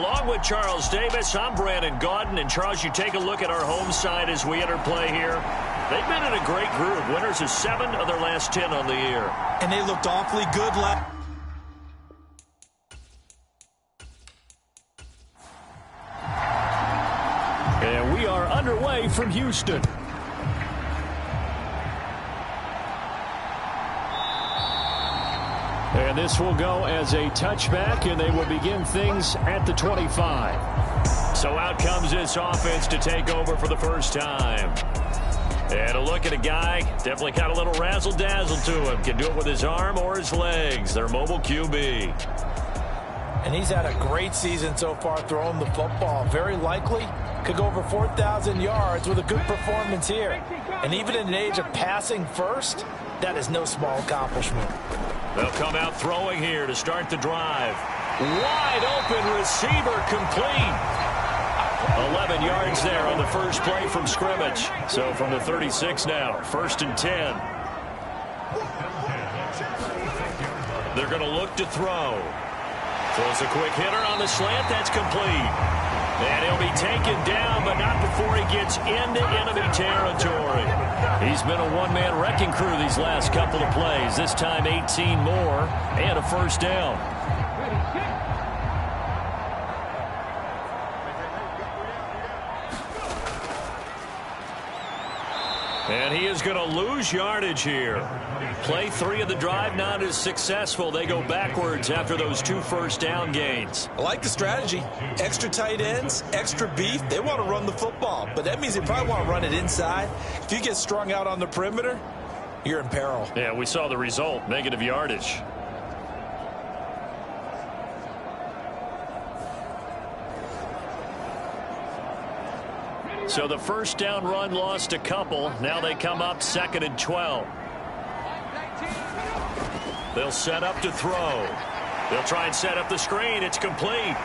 Along with Charles Davis, I'm Brandon Gaudin. And, Charles, you take a look at our home side as we enter play here. They've been in a great group. Winners of 7 of their last 10 on the year. And they looked awfully good last. And we are underway from Houston. And this will go as a touchback, and they will begin things at the 25. So out comes this offense to take over for the first time. And a look at a guy, definitely got a little razzle-dazzle to him. Can do it with his arm or his legs. Their mobile QB. And he's had a great season so far throwing the football. Very likely could go over 4,000 yards with a good performance here. And even in an age of passing first, that is no small accomplishment. They'll come out throwing here to start the drive. Wide open receiver complete. 11 yards there on the first play from scrimmage. So from the 36 now, 1st and 10. They're going to look to throw. Throws a quick hitter on the slant. That's complete. And he'll be taken down, but not before he gets into enemy territory. He's been a one-man wrecking crew these last couple of plays. This time 18 more and a first down. And he is going to lose yardage here. Play 3 of the drive not as successful. They go backwards after those 2 first down gains. I like the strategy. Extra tight ends, extra beef. They want to run the football, but that means they probably want to run it inside. If you get strung out on the perimeter, you're in peril. Yeah, we saw the result, negative yardage. So the first down run lost a couple. Now they come up 2nd and 12. They'll set up to throw. They'll try and set up the screen. It's complete.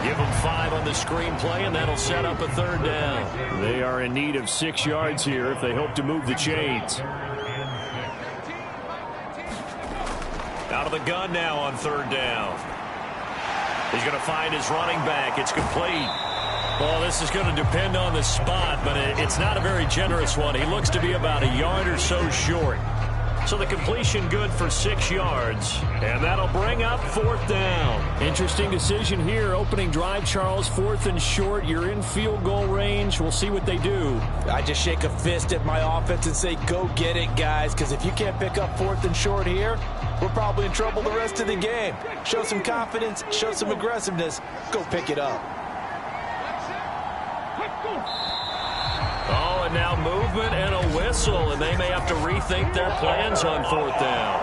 Give them 5 on the screen play, and that'll set up a 3rd down. They are in need of 6 yards here if they hope to move the chains. Out of the gun now on 3rd down. He's going to find his running back. It's complete. Well, this is going to depend on the spot, but it's not a very generous one. He looks to be about a yard or so short. So the completion good for 6 yards, and that'll bring up 4th down. Interesting decision here. Opening drive, Charles, 4th and short. You're in field goal range. We'll see what they do. I just shake a fist at my offense and say, go get it, guys, because if you can't pick up 4th and short here, we're probably in trouble the rest of the game. Show some confidence, show some aggressiveness, go pick it up. Oh, and now movement and a whistle, and they may have to rethink their plans on 4th down.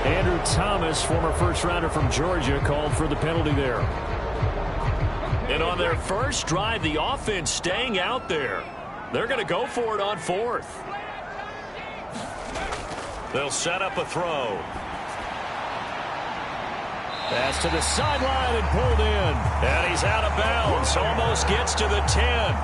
Andrew Thomas, former first-rounder from Georgia, called for the penalty there. And on their first drive, the offense staying out there. They're going to go for it on 4th. They'll set up a throw. Pass to the sideline and pulled in. And he's out of bounds. Almost gets to the 10.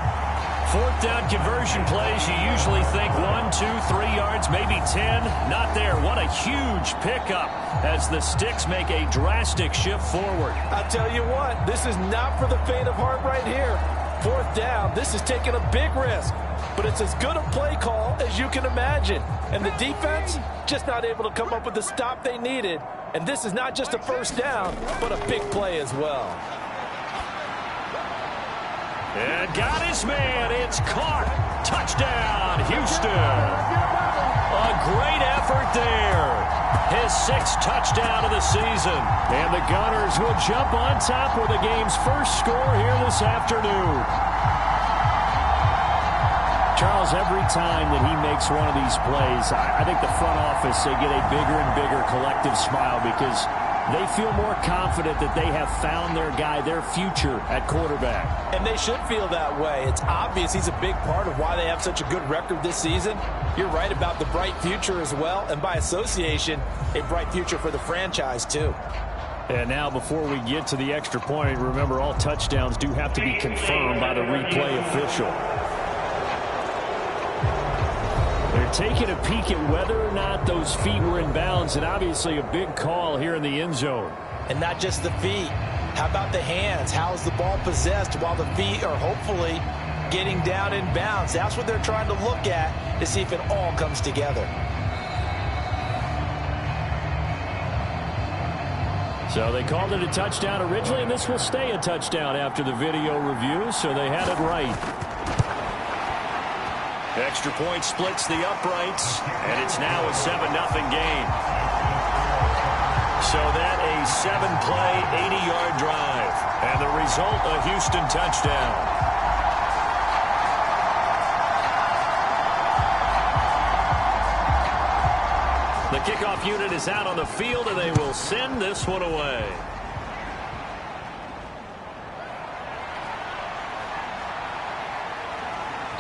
4th down conversion plays, you usually think 1, 2, 3 yards, maybe 10. Not there. What a huge pickup as the Sticks make a drastic shift forward. I tell you what, this is not for the faint of heart right here. 4th down, this is taking a big risk. But it's as good a play call as you can imagine. And the defense just not able to come up with the stop they needed. And this is not just a first down, but a big play as well. And got his man. It's caught. Touchdown, Houston. A great effort there. His 6th touchdown of the season. And the Gunners will jump on top with the game's first score here this afternoon. Charles, every time that he makes one of these plays, I think the front office, they get a bigger and bigger collective smile because they feel more confident that they have found their guy, their future at quarterback. And they should feel that way. It's obvious he's a big part of why they have such a good record this season. You're right about the bright future as well, and by association, a bright future for the franchise too. And now before we get to the extra point, remember all touchdowns do have to be confirmed by the replay official. They're taking a peek at whether or not those feet were in bounds, and obviously a big call here in the end zone. And not just the feet. How about the hands? How's the ball possessed while the feet are hopefully getting down in bounds? That's what they're trying to look at to see if it all comes together. So they called it a touchdown originally, and this will stay a touchdown after the video review, so they had it right. Extra point splits the uprights, and it's now a 7-0 game. So that a 7-play, 80-yard drive, and the result, a Houston touchdown. The kickoff unit is out on the field, and they will send this one away.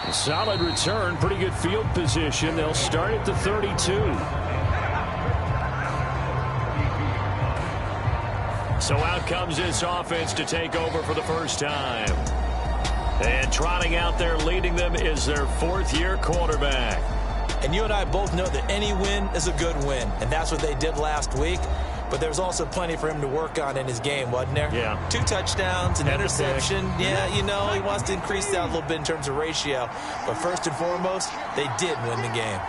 A solid return, pretty good field position. They'll start at the 32. So out comes this offense to take over for the first time. And trotting out there leading them is their fourth-year quarterback. And you and I both know that any win is a good win, and that's what they did last week. But there's also plenty for him to work on in his game, wasn't there? Yeah. 2 touchdowns, an interception. Yeah, you know, he wants to increase that a little bit in terms of ratio. But first and foremost, they did win the game.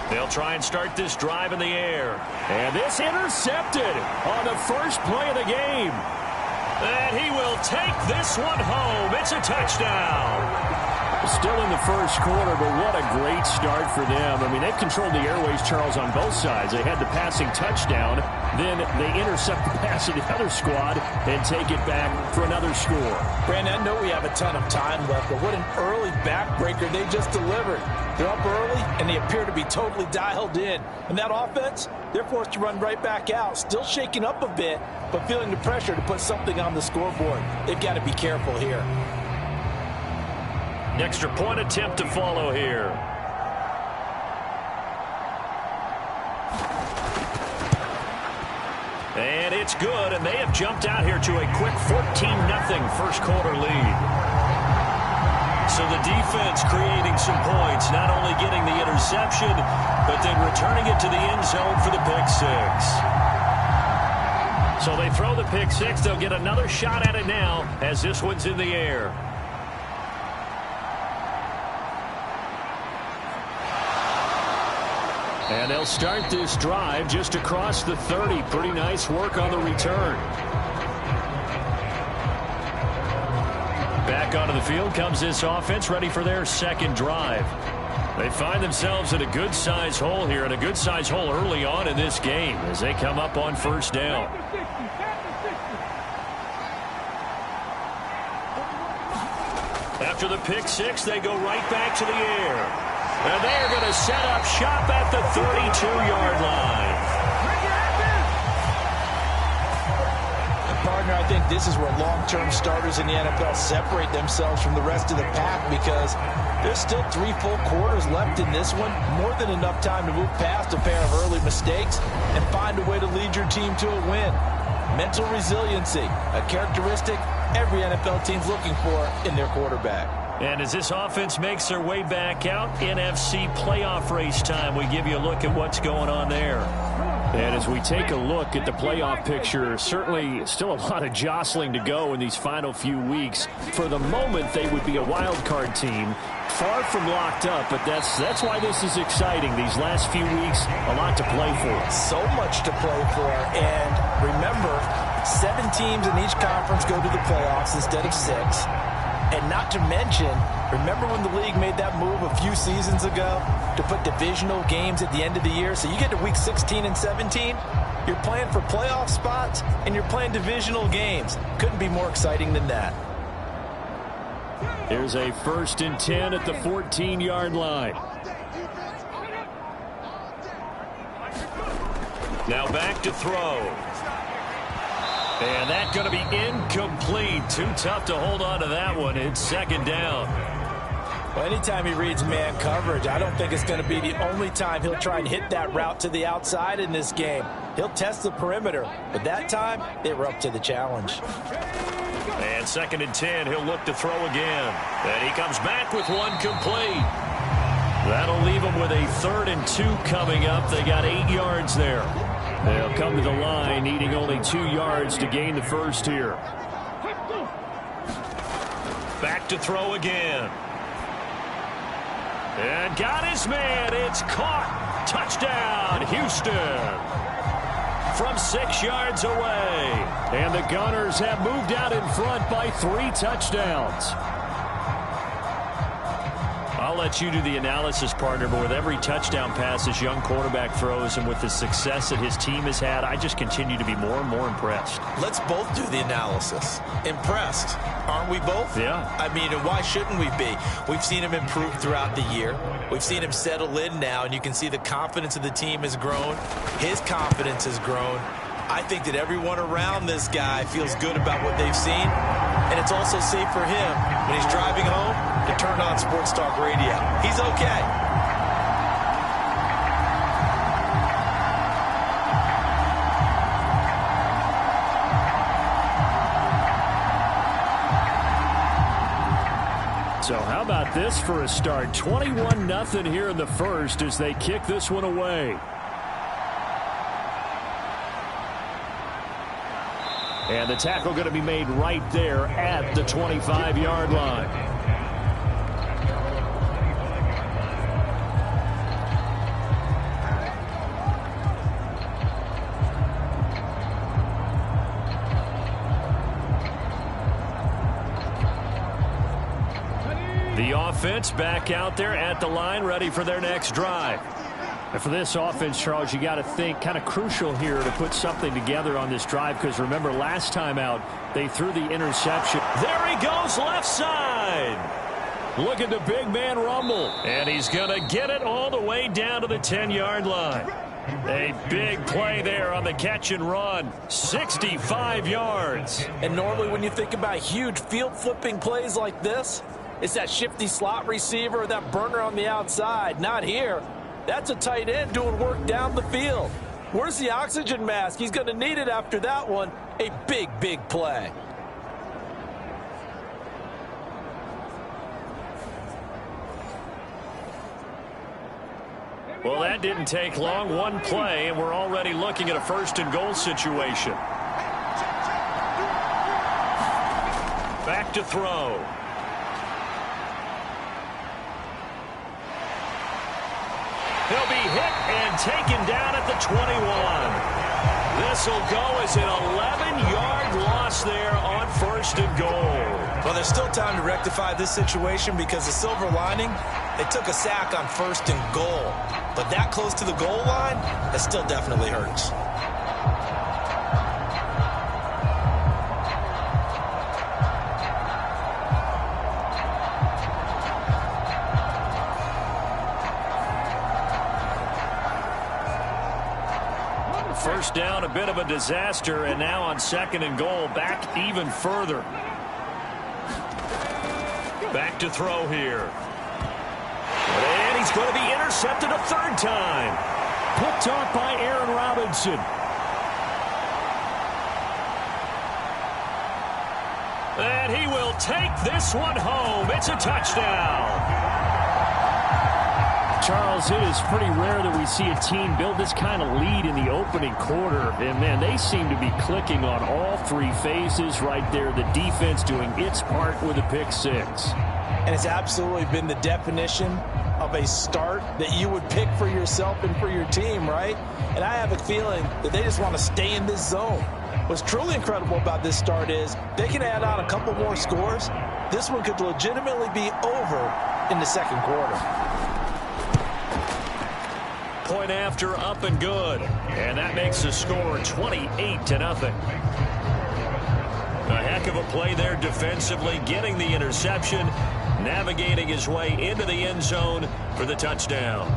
They'll try and start this drive in the air. And this intercepted on the first play of the game. And he will take this one home. It's a touchdown. Still in the first quarter, but what a great start for them. I mean, they've controlled the airways, Charles, on both sides. They had the passing touchdown. Then they intercept the pass of the other squad and take it back for another score. Brandon, I know we have a ton of time left, but what an early backbreaker they just delivered. They're up early, and they appear to be totally dialed in. And that offense, they're forced to run right back out. Still shaking up a bit, but feeling the pressure to put something on the scoreboard. They've got to be careful here. Extra point attempt to follow here. And it's good, and they have jumped out here to a quick 14-0 first quarter lead. So the defense creating some points, not only getting the interception, but then returning it to the end zone for the pick six. So they throw the pick six. They'll get another shot at it now as this one's in the air. And they'll start this drive just across the 30. Pretty nice work on the return. Back onto the field comes this offense, ready for their second drive. They find themselves in a good-sized hole here, and a good-sized hole early on in this game as they come up on first down. After the pick six, they go right back to the air. And they are going to set up shop at the 32-yard line. And partner, I think this is where long-term starters in the NFL separate themselves from the rest of the pack, because there's still 3 full quarters left in this one. More than enough time to move past a pair of early mistakes and find a way to lead your team to a win. Mental resiliency, a characteristic every NFL team's looking for in their quarterback. And as this offense makes their way back out, NFC playoff race time, we give you a look at what's going on there. And as we take a look at the playoff picture, certainly still a lot of jostling to go in these final few weeks. For the moment, they would be a wild card team, far from locked up, but that's why this is exciting. These last few weeks, a lot to play for. So much to play for, and remember, 7 teams in each conference go to the playoffs instead of 6. And not to mention, remember when the league made that move a few seasons ago to put divisional games at the end of the year? So you get to week 16 and 17, you're playing for playoff spots, and you're playing divisional games. Couldn't be more exciting than that. There's a 1st and 10 at the 14-yard line. Now back to throw. And that's going to be incomplete. Too tough to hold on to that one. It's 2nd down. Well, anytime he reads man coverage, I don't think it's going to be the only time he'll try and hit that route to the outside in this game. He'll test the perimeter, but that time they were up to the challenge. And 2nd and 10, he'll look to throw again. And he comes back with one complete. That'll leave them with a 3rd and 2 coming up. They got 8 yards there. They'll come to the line needing only 2 yards to gain the first here. Back to throw again. And got his man. It's caught. Touchdown, Houston. From 6 yards away. And the Gunners have moved out in front by 3 touchdowns. I'll let you do the analysis, partner, but with every touchdown pass this young quarterback throws and with the success that his team has had, I just continue to be more and more impressed. Let's both do the analysis. Impressed, aren't we both? Yeah. I mean, and why shouldn't we be? We've seen him improve throughout the year. We've seen him settle in now, and you can see the confidence of the team has grown. His confidence has grown. I think that everyone around this guy feels good about what they've seen, and it's also safe for him when he's driving home to turn on Sports Talk Radio. He's okay. So how about this for a start? 21-0 here in the first as they kick this one away. And the tackle going to be made right there at the 25-yard line. The offense back out there at the line, ready for their next drive. And for this offense, Charles, you got to think kind of crucial here to put something together on this drive, because remember last time out they threw the interception. There he goes, left side. Look at the big man rumble, and he's going to get it all the way down to the 10-yard line. A big play there on the catch and run. 65 yards. And normally when you think about huge field flipping plays like this, it's that shifty slot receiver or that burner on the outside. Not here. That's a tight end doing work down the field. Where's the oxygen mask? He's going to need it after that one. A big, big play. Well, that didn't take long. One play, and we're already looking at a 1st and goal situation. Back to throw. He'll be hit and taken down at the 21. This will go as an 11-yard loss there on 1st and goal. Well, there's still time to rectify this situation because the silver lining, they took a sack on 1st and goal. But that close to the goal line, that still definitely hurts. First down, a bit of a disaster, and now on 2nd and goal, back even further. Back to throw here. And he's going to be intercepted a 3rd time. Picked off by Aaron Robinson. And he will take this one home. It's a touchdown. Charles, it is pretty rare that we see a team build this kind of lead in the opening quarter. And, man, they seem to be clicking on all 3 phases right there. The defense doing its part with a pick 6. And it's absolutely been the definition of a start that you would pick for yourself and for your team, right? And I have a feeling that they just want to stay in this zone. What's truly incredible about this start is they can add on a couple more scores. This one could legitimately be over in the 2nd quarter. Point after, up and good. And that makes the score 28-0. A heck of a play there defensively, getting the interception, navigating his way into the end zone for the touchdown.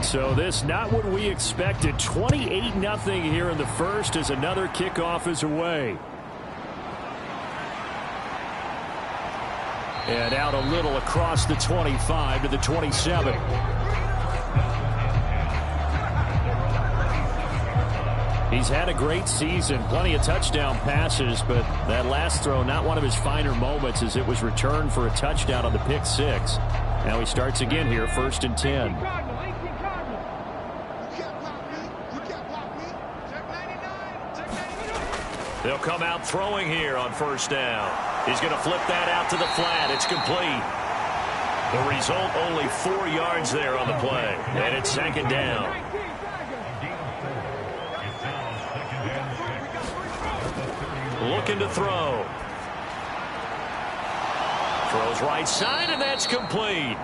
So this not what we expected. 28-0 here in the first as another kickoff is away. And out a little across the 25 to the 27. He's had a great season, plenty of touchdown passes, but that last throw, not one of his finer moments as it was returned for a touchdown on the pick 6. Now he starts again here, 1st and 10. They'll come out throwing here on 1st down. He's going to flip that out to the flat. It's complete. The result, only 4 yards there on the play. And it's 2nd down. Looking to throw. Throws right side, and that's complete.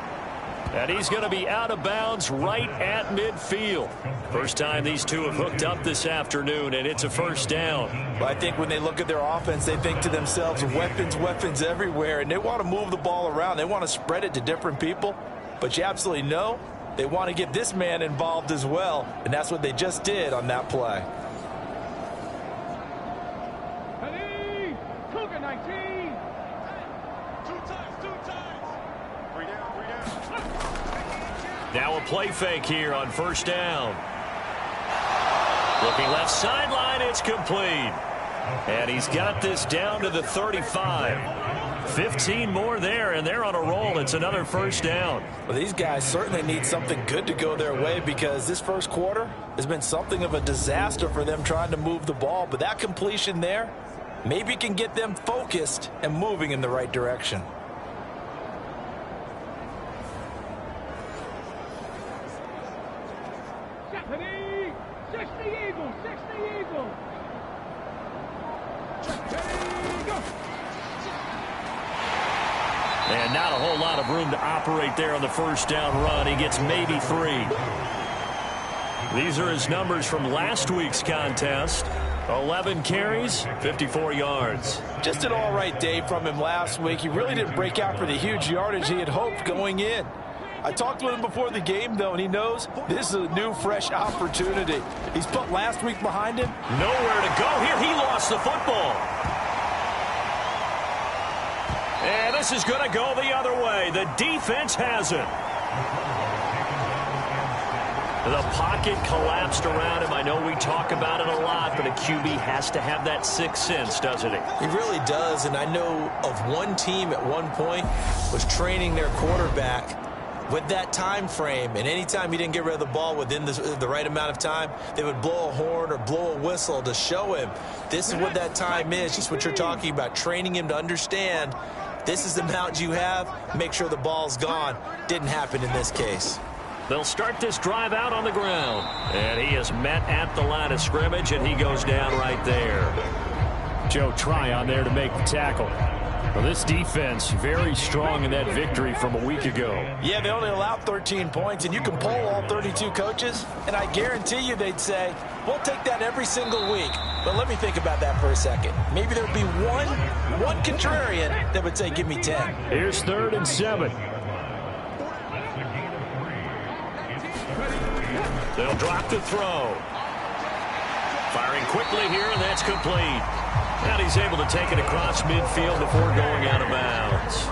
And he's going to be out of bounds right at midfield. First time these two have hooked up this afternoon, and it's a 1st down. Well, I think when they look at their offense, they think to themselves, weapons, weapons everywhere, and they want to move the ball around. They want to spread it to different people, but you absolutely know they want to get this man involved as well, and that's what they just did on that play. Now a play fake here on 1st down. Looking left sideline, it's complete. And he's got this down to the 35. 15 more there, and they're on a roll. It's another 1st down. Well, these guys certainly need something good to go their way because this first quarter has been something of a disaster for them trying to move the ball. But that completion there maybe can get them focused and moving in the right direction. And not a whole lot of room to operate there on the 1st down run. He gets maybe 3. These are his numbers from last week's contest. 11 carries, 54 yards. Just an all-right day from him last week. He really didn't break out for the huge yardage he had hoped going in. I talked with him before the game, though, and he knows this is a new, fresh opportunity. He's put last week behind him. Nowhere to go here. He lost the football. And this is going to go the other way. The defense has it. The pocket collapsed around him. I know we talk about it a lot, but a QB has to have that 6th sense, doesn't he? He really does, and I know of one team at one point was training their quarterback with that time frame, and anytime he didn't get rid of the ball within the right amount of time, they would blow a horn or blow a whistle to show him this is what that time is, just what you're talking about, training him to understand this is the amount you have, make sure the ball's gone. Didn't happen in this case. They'll start this drive out on the ground, and he is met at the line of scrimmage, and he goes down right there. Joe Tryon there to make the tackle. Well, this defense very strong in that victory from a week ago. Yeah, they only allowed 13 points, and you can poll all 32 coaches, and I guarantee you they'd say, we'll take that every single week. But let me think about that for a second. Maybe there'd be one contrarian that would say, give me 10. Here's 3rd and 7. They'll drop to throw. Firing quickly here, and that's complete. And he's able to take it across midfield before going out of bounds.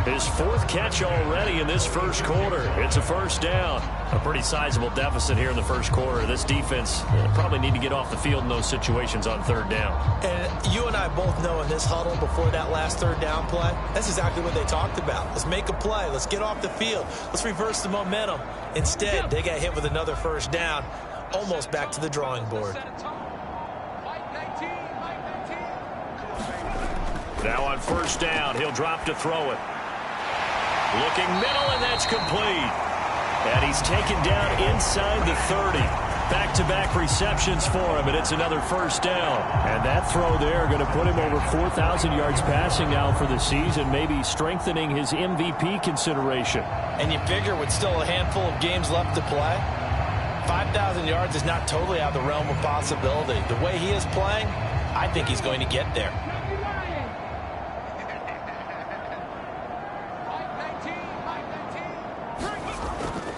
His 4th catch already in this first quarter. It's a 1st down. A pretty sizable deficit here in the first quarter. This defense probably need to get off the field in those situations on 3rd down. And you and I both know in this huddle before that last 3rd down play, that's exactly what they talked about. Let's make a play. Let's get off the field. Let's reverse the momentum. Instead, they got hit with another 1st down, almost back to the drawing board. Now on 1st down, he'll drop to throw it. Looking middle, and that's complete. And he's taken down inside the 30. Back-to-back receptions for him, and it's another 1st down. And that throw there going to put him over 4,000 yards passing now for the season, maybe strengthening his MVP consideration. And you figure with still a handful of games left to play, 5,000 yards is not totally out of the realm of possibility. The way he is playing, I think he's going to get there.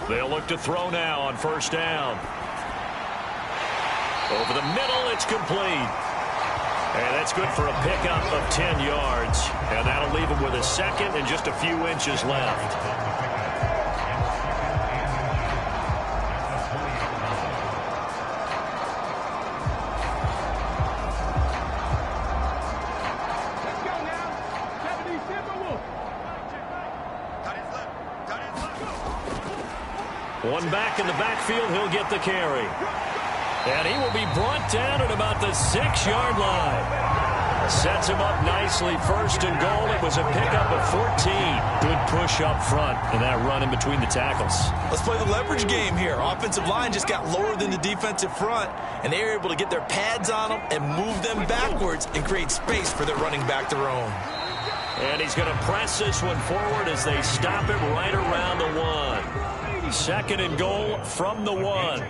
They'll look to throw now on 1st down. Over the middle, it's complete. And that's good for a pickup of 10 yards. And that'll leave him with a 2nd and just a few inches left. One back in the backfield, he'll get the carry. And he will be brought down at about the 6-yard line. Sets him up nicely. First and goal. It was a pickup of 14. Good push up front and that run in between the tackles. Let's play the leverage game here. Offensive line just got lower than the defensive front, and they were able to get their pads on them and move them backwards and create space for their running back to roam. And he's going to press this one forward as they stop him right around the 1. Second and goal from the 1.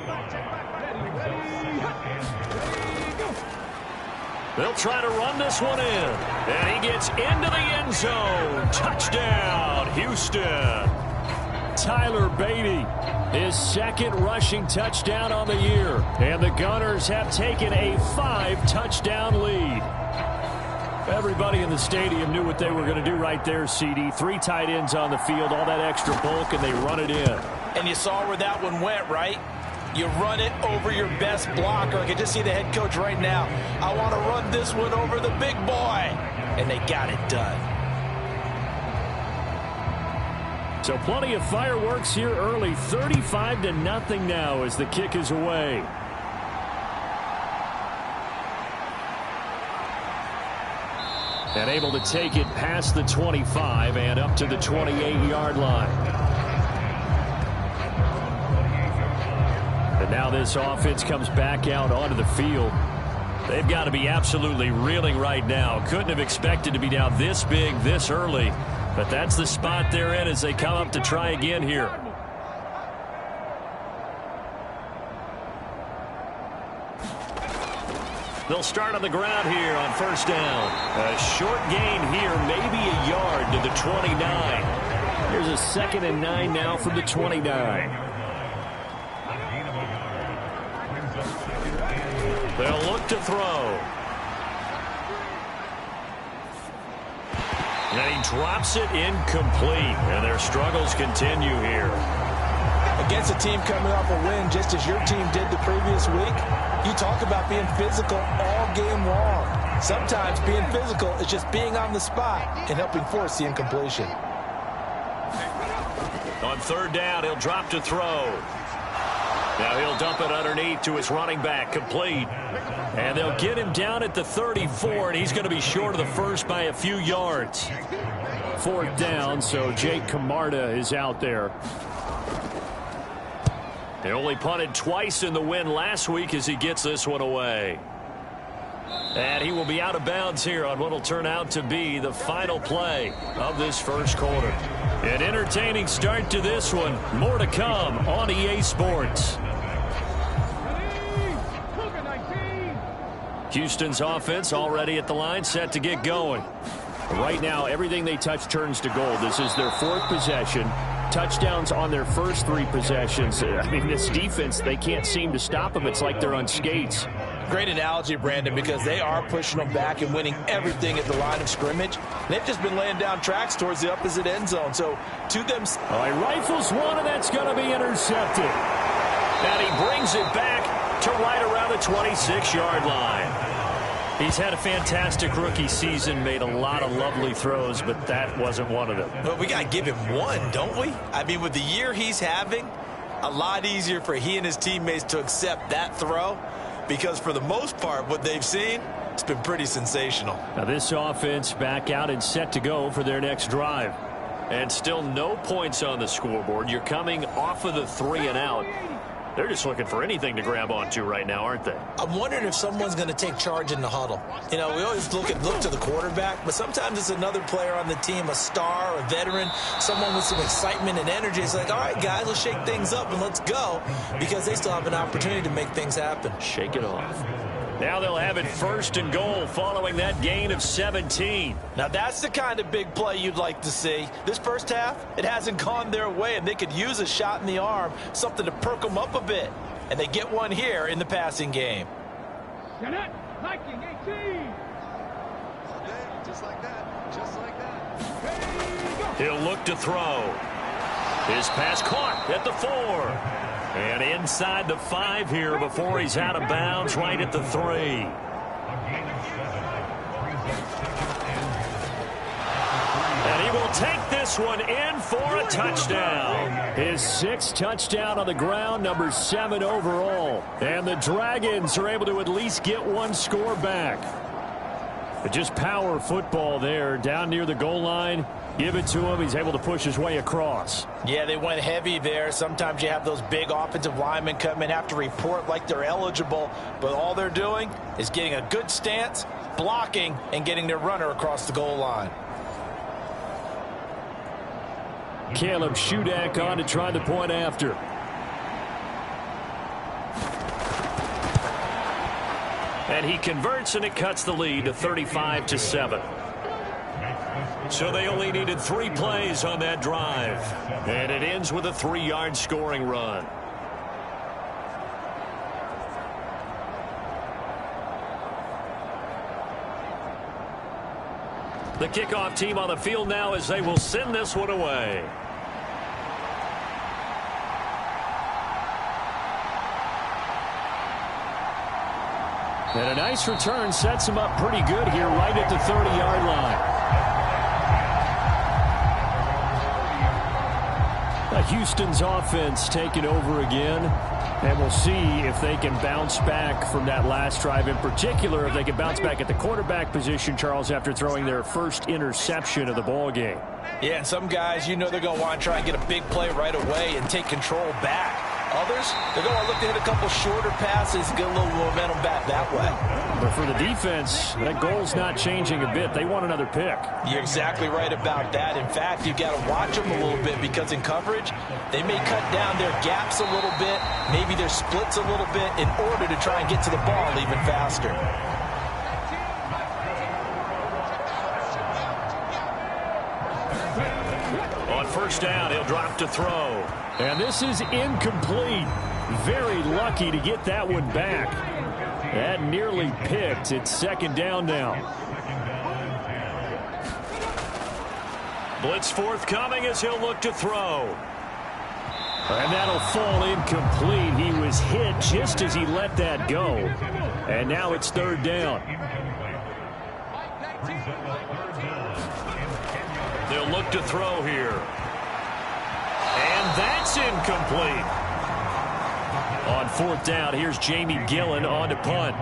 They'll try to run this one in. And he gets into the end zone. Touchdown, Houston. Tyler Beatty, his second rushing touchdown on the year. And the Gunners have taken a 5-touchdown lead. Everybody in the stadium knew what they were going to do right there, CD. 3 tight ends on the field, all that extra bulk, and they run it in. And you saw where that one went, right? You run it over your best blocker. I can just see the head coach right now. I want to run this one over the big boy. And they got it done. So plenty of fireworks here early. 35-0 now as the kick is away. And able to take it past the 25 and up to the 28-yard line. And now this offense comes back out onto the field. They've got to be absolutely reeling right now. Couldn't have expected to be down this big this early. But that's the spot they're in as they come up to try again here. They'll start on the ground here on first down. A short gain here, maybe a yard to the 29. Here's a 2nd and 9 now from the 29. They'll look to throw. And he drops it incomplete. And their struggles continue here. Against a team coming off a win just as your team did the previous week, you talk about being physical all game long. Sometimes being physical is just being on the spot and helping force the incompletion. On third down, he'll drop to throw. Now he'll dump it underneath to his running back, complete. And they'll get him down at the 34, and he's going to be short of the first by a few yards. 4th down, so Jake Camarda is out there. They only punted twice in the win last week as he gets this one away. And he will be out of bounds here on what will turn out to be the final play of this first quarter. An entertaining start to this one. More to come on EA Sports. Houston's offense already at the line, set to get going. Right now, everything they touch turns to gold. This is their 4th possession. Touchdowns on their first 3 possessions. I mean, this defense, they can't seem to stop them. It's like they're on skates. Great analogy, Brandon, because they are pushing them back and winning everything at the line of scrimmage. They've just been laying down tracks towards the opposite end zone. So, to them... Oh, he rifles one, and that's going to be intercepted. And he brings it back to right around the 26-yard line. He's had a fantastic rookie season, made a lot of lovely throws, but that wasn't one of them. But we got to give him one, don't we? I mean, with the year he's having, a lot easier for he and his teammates to accept that throw, because for the most part, what they've seen, it's been pretty sensational. Now this offense back out and set to go for their next drive. And still no points on the scoreboard. You're coming off of the 3 and out. They're just looking for anything to grab onto right now, aren't they? I'm wondering if someone's going to take charge in the huddle. You know, we always look to the quarterback, but sometimes it's another player on the team, a star, a veteran, someone with some excitement and energy. It's like, all right, guys, let's shake things up and let's go, because they still have an opportunity to make things happen. Shake it off. Now they'll have it 1st and goal following that gain of 17. Now that's the kind of big play you'd like to see. This first half, it hasn't gone their way, and they could use a shot in the arm, something to perk them up a bit. And they get one here in the passing game. Just like that. Just like that. He'll look to throw. His pass caught at the 4. And inside the 5 here before he's out of bounds, right at the 3. And he will take this one in for a touchdown. His 6th touchdown on the ground, number 7 overall. And the Dragons are able to at least get one score back. But just power football there, down near the goal line. Give it to him. He's able to push his way across. Yeah, they went heavy there. Sometimes you have those big offensive linemen come in, have to report like they're eligible. But all they're doing is getting a good stance, blocking, and getting their runner across the goal line. Caleb Shudak on to try the point after. And he converts, and it cuts the lead to 35-7. So they only needed 3 plays on that drive. And it ends with a 3-yard scoring run. The kickoff team on the field now as they will send this one away. And a nice return sets him up pretty good here right at the 30-yard line. Houston's offense taking over again. And we'll see if they can bounce back from that last drive. In particular, if they can bounce back at the quarterback position, Charles, after throwing their first interception of the ball game. Yeah, and some guys, you know they're going to want to try and get a big play right away and take control back. Others, they're going to look to hit a couple shorter passes and get a little momentum back that way. But for the defense, that goal's not changing a bit. They want another pick. You're exactly right about that. In fact, you've got to watch them a little bit because in coverage, they may cut down their gaps a little bit, maybe their splits a little bit in order to try and get to the ball even faster. On first down, he'll drop to throw. And this is incomplete. Very lucky to get that one back. That nearly picked. It's 2nd down now. Blitz forthcoming as he'll look to throw. And that'll fall incomplete. He was hit just as he let that go. And now it's 3rd down. They'll look to throw here. And that's incomplete. On 4th down, here's Jamie Gillen on to punt.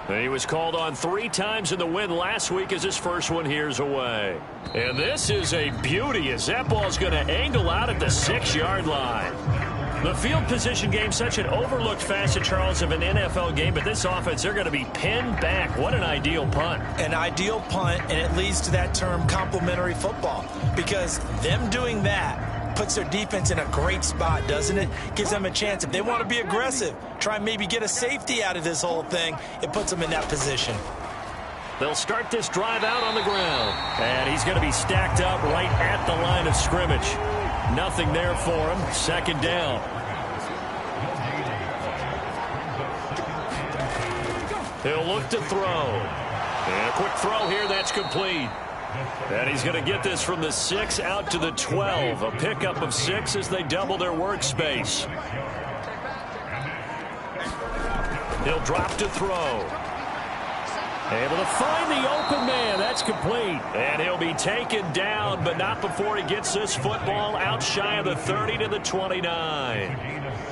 He was called on 3 times in the win last week as his first one here's away. And this is a beauty as that ball's going to angle out at the 6-yard line. The field position game, such an overlooked facet, Charles, of an NFL game, but this offense, they're going to be pinned back. What an ideal punt. An ideal punt, and it leads to that term complementary football, because them doing that puts their defense in a great spot, doesn't it? Gives them a chance. If they want to be aggressive, try and maybe get a safety out of this whole thing, it puts them in that position. They'll start this drive out on the ground. And he's going to be stacked up right at the line of scrimmage. Nothing there for him. 2nd down. He'll look to throw. And a quick throw here. That's complete. And he's going to get this from the 6 out to the 12. A pickup of 6 as they double their workspace. He'll drop to throw. Able to find the open man. That's complete. And he'll be taken down, but not before he gets this football out shy of the 30 to the 29.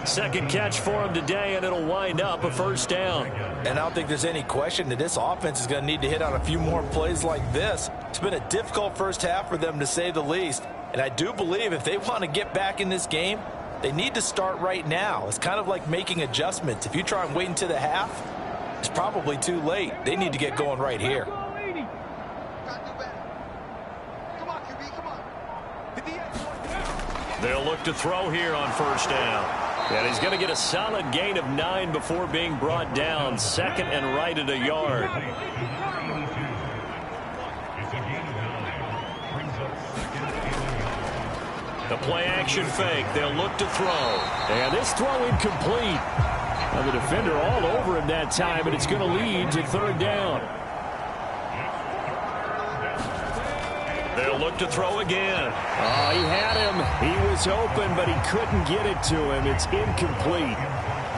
2nd catch for him today, and it'll wind up a 1st down. And I don't think there's any question that this offense is going to need to hit on a few more plays like this. It's been a difficult first half for them, to say the least. And I do believe if they want to get back in this game, they need to start right now. It's kind of like making adjustments. If you try and wait until the half, it's probably too late. They need to get going right here. They'll look to throw here on 1st down. And he's going to get a solid gain of 9 before being brought down. 2nd and right at a yard. The play action fake. They'll look to throw. And this throw incomplete. And the defender all over him that time, and it's going to lead to 3rd down. They'll look to throw again. Oh, he had him. He was open, but he couldn't get it to him. It's incomplete.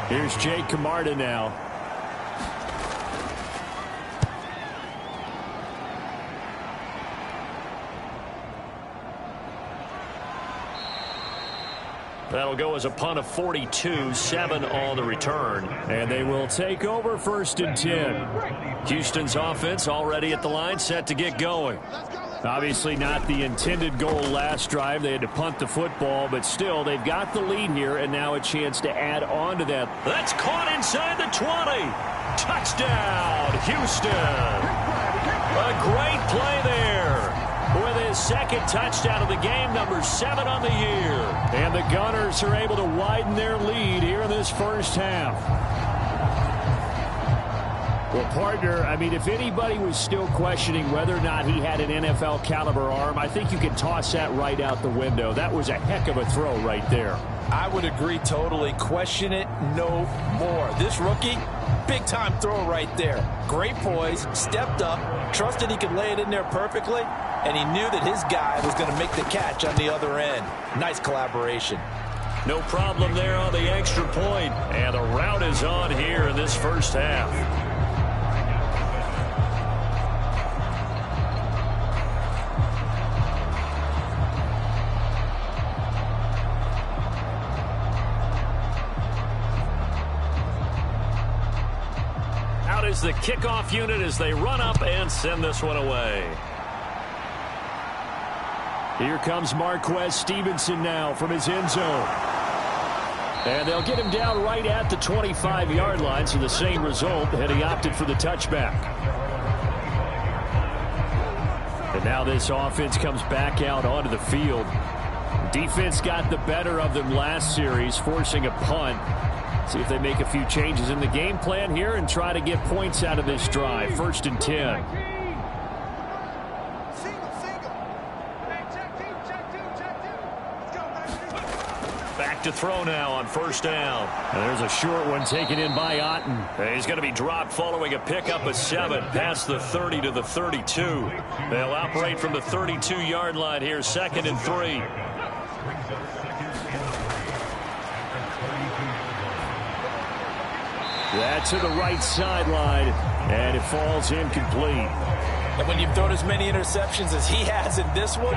Here's Jake Camarda now. That'll go as a punt of 42, 7 on the return. And they will take over 1st and 10. Houston's offense already at the line, set to get going. Obviously not the intended goal last drive. They had to punt the football, but still, they've got the lead here, and now a chance to add on to that. That's caught inside the 20. Touchdown, Houston. A great play there. With his second touchdown of the game, number 7 on the year. And the Gunners are able to widen their lead here in this first half. Well, partner, I mean, if anybody was still questioning whether or not he had an NFL caliber arm, I think you can toss that right out the window. That was a heck of a throw right there. I would agree totally. Question it no more. This rookie, big-time throw right there. Great poise, stepped up, trusted he could lay it in there perfectly, and he knew that his guy was going to make the catch on the other end. Nice collaboration. No problem there on the extra point. And the route is on here in this first half. Out is the kickoff unit as they run up and send this one away. Here comes Marquez Stevenson now from his end zone. And they'll get him down right at the 25-yard line, so the same result, had he opted for the touchback. And now this offense comes back out onto the field. Defense got the better of them last series, forcing a punt. See if they make a few changes in the game plan here and try to get points out of this drive. 1st and 10. To throw now on 1st down. And there's a short one taken in by Otten. He's going to be dropped following a pickup of 7 past the 30 to the 32. They'll operate from the 32-yard line here, 2nd and 3. That to the right sideline, and it falls incomplete. And when you've thrown as many interceptions as he has in this one,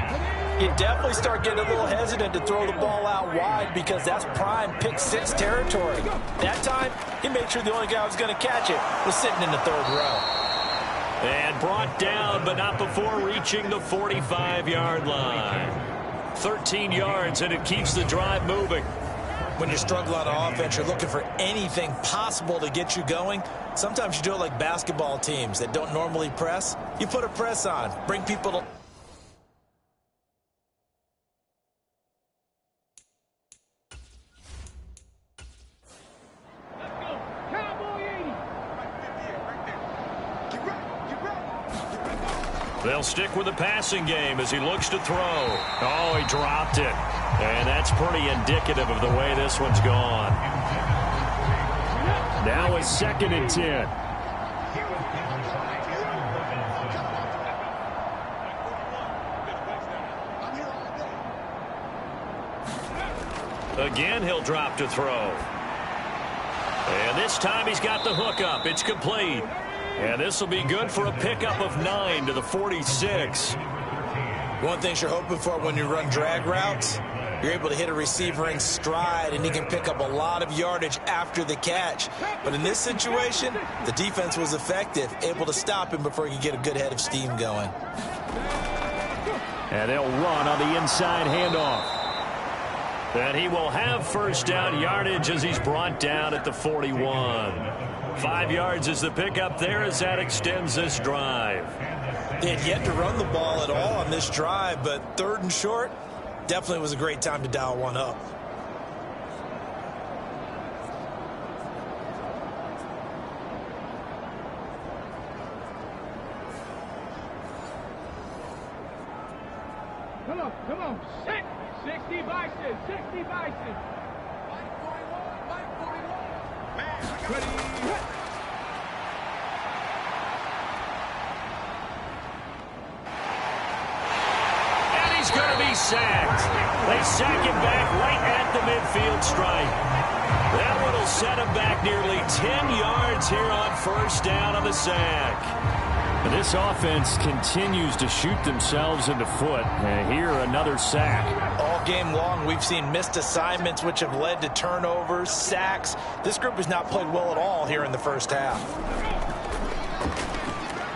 you definitely start getting a little hesitant to throw the ball out wide because that's prime pick 6 territory. That time, he made sure the only guy who was going to catch it was sitting in the 3rd row. And brought down, but not before reaching the 45-yard line. 13 yards, and it keeps the drive moving. When you struggle on offense, you're looking for anything possible to get you going. Sometimes you do it like basketball teams that don't normally press. You put a press on, bring people to... They'll stick with the passing game as he looks to throw. Oh, he dropped it. And that's pretty indicative of the way this one's gone. Now it's 2nd and 10. Again, he'll drop to throw. And this time he's got the hook up. It's complete. And this will be good for a pickup of 9 to the 46. One thing you're hoping for when you run drag routes, you're able to hit a receiver in stride, and he can pick up a lot of yardage after the catch. But in this situation, the defense was effective, able to stop him before he could get a good head of steam going. And they'll run on the inside handoff. And he will have 1st down yardage as he's brought down at the 41. 5 yards is the pickup there as that extends this drive. They had yet to run the ball at all on this drive, but 3rd and short definitely was a great time to dial one up. Come on, 60 Bison, 60 Bison. 541, 541. Man, ready. He's going to be sacked. They sack him back right at the midfield stripe. That one will set him back nearly 10 yards here on 1st down on the sack. And this offense continues to shoot themselves in the foot. And here, another sack. All game long, we've seen missed assignments, which have led to turnovers, sacks. This group has not played well at all here in the first half.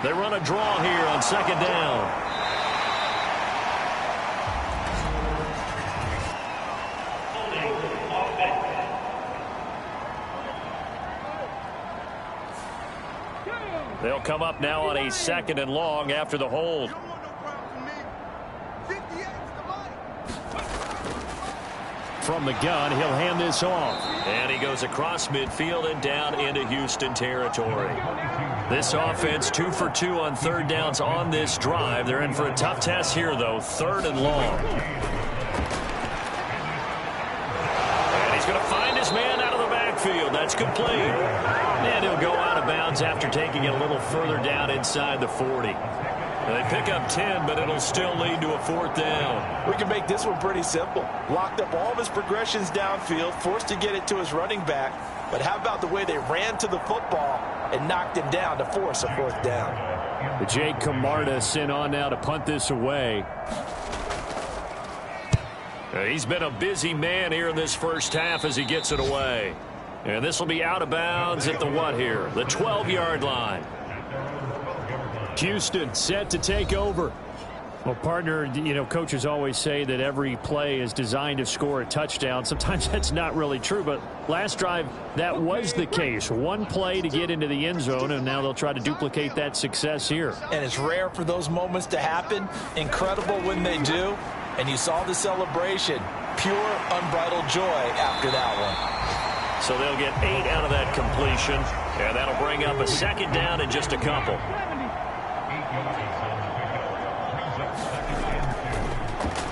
They run a draw here on second down. They'll come up now on a second and long after the hold. From the gun, he'll hand this off. And he goes across midfield and down into Houston territory. This offense 2 for 2 on third downs on this drive. They're in for a tough test here, though. Third and long. And he's going to find his man out of the backfield. That's complete. And he'll go out of bounds after taking it a little further down inside the 40. They pick up 10, but it'll still lead to a fourth down. We can make this one pretty simple. Locked up all of his progressions downfield, forced to get it to his running back. But how about the way they ran to the football and knocked him down to force a fourth down? Jake Camarda sent on now to punt this away. He's been a busy man here in this first half as he gets it away. And this will be out of bounds at the what here? The 12-yard line. Houston set to take over. Well, partner, you know, coaches always say that every play is designed to score a touchdown. Sometimes that's not really true, but last drive, that was the case. One play to get into the end zone, and now they'll try to duplicate that success here. And it's rare for those moments to happen. Incredible when they do. And you saw the celebration. Pure, unbridled joy after that one. So they'll get 8 out of that completion, and that'll bring up a second down in just a couple.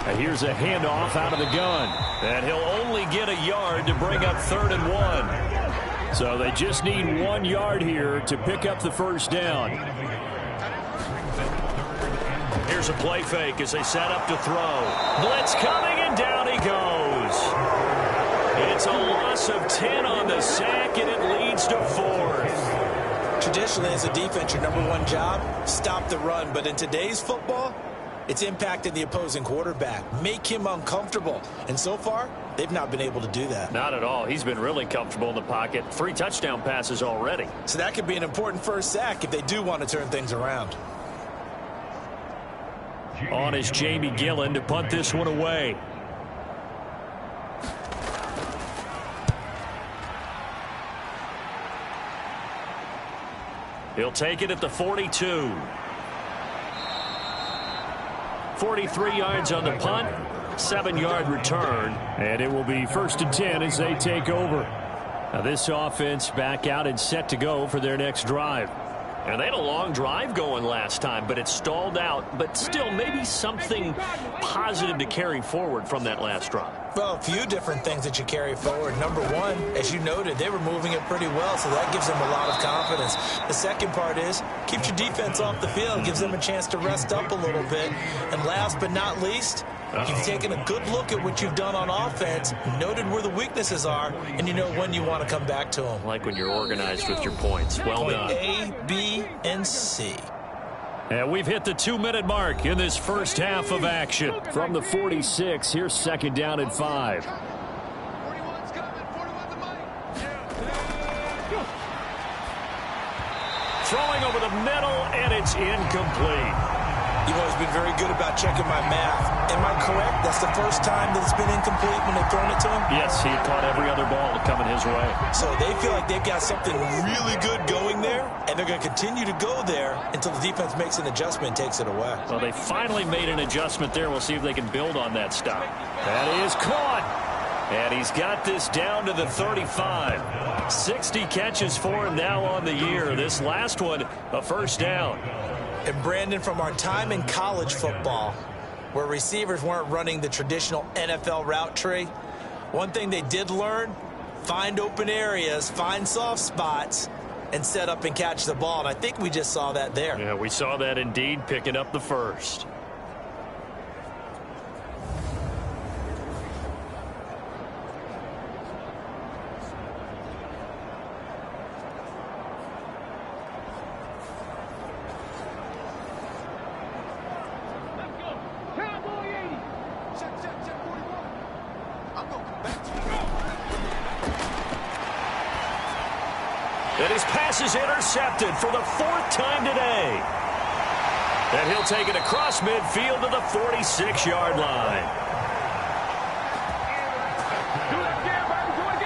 And here's a handoff out of the gun. And he'll only get a yard to bring up 3rd and 1. So they just need 1 yard here to pick up the first down. Here's a play fake as they set up to throw. Blitz coming, and down he goes. It's a loss of 10 on the sack, and it leads to 4th. Traditionally, as a defense, your number one job, stop the run. But in today's football, it's impacted the opposing quarterback. Make him uncomfortable. And so far, they've not been able to do that. Not at all. He's been really comfortable in the pocket. 3 touchdown passes already. So that could be an important first sack if they do want to turn things around. On is Jamie Gillen to punt this one away. He'll take it at the 42. 43 yards on the punt, 7-yard return. And it will be 1st and 10 as they take over. Now this offense back out and set to go for their next drive. And they had a long drive going last time, but it stalled out. But still, maybe something positive to carry forward from that last drive. Well, a few different things that you carry forward. Number one, as you noted, they were moving it pretty well, so that gives them a lot of confidence. The second part is, keeps your defense off the field, gives them a chance to rest up a little bit. And last but not least, you've taken a good look at what you've done on offense, noted where the weaknesses are, and you know when you want to come back to them. Like when you're organized with your points. Well Point done. A, B, and C. And we've hit the 2-minute mark in this first half of action. From the 46, here's 2nd down and 5. 41's coming. 41's a mic. Throwing over the middle, and it's incomplete. You've always been very good about checking my math. Am I correct? That's the first time that it's been incomplete when they've thrown it to him? Yes, he caught every other ball coming his way. So they feel like they've got something really good going there, and they're going to continue to go there until the defense makes an adjustment and takes it away. Well, they finally made an adjustment there. We'll see if they can build on that stop. That is caught. And he's got this down to the 35. 60 catches for him now on the year. This last one, a first down. And Brandon, from our time in college football, where receivers weren't running the traditional NFL route tree, one thing they did learn, find open areas, find soft spots, and set up and catch the ball. And I think we just saw that there. Yeah, we saw that indeed, picking up the first. Check, 41. And his pass is intercepted for the 4th time today. And he'll take it across midfield to the 46-yard line.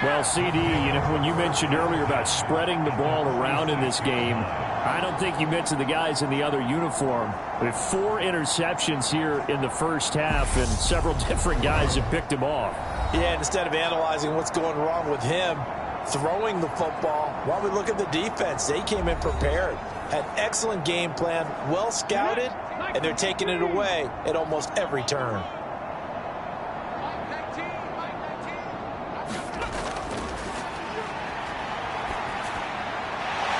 Well, CD, when you mentioned earlier about spreading the ball around in this game, I don't think you mentioned the guys in the other uniform. We have 4 interceptions here in the first half, and several different guys have picked him off. Yeah, and instead of analyzing what's going wrong with him, throwing the football, while we look at the defense, they came in prepared, had excellent game plan, well scouted, and they're taking it away at almost every turn.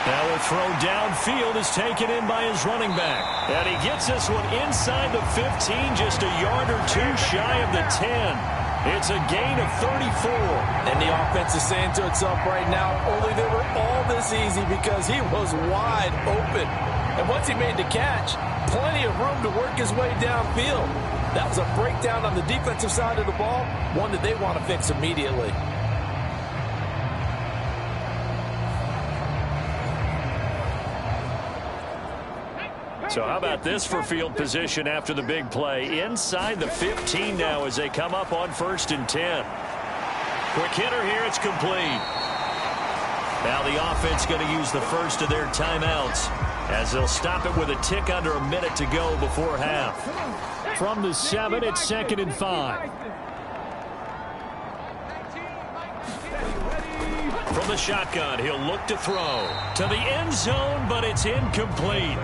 Now the throw downfield is taken in by his running back. And he gets this one inside the 15, just a yard or 2 shy of the 10. It's a gain of 34. And the offense is saying to itself right now, only they were all this easy because he was wide open. And once he made the catch, plenty of room to work his way downfield. That was a breakdown on the defensive side of the ball, one that they want to fix immediately. So how about this for field position after the big play? Inside the 15 now as they come up on 1st and 10. Quick hitter here, it's complete. Now the offense going to use the first of their timeouts as they'll stop it with a tick under a minute to go before half. From the 7, it's 2nd and 5. From the shotgun, he'll look to throw to the end zone, but it's incomplete.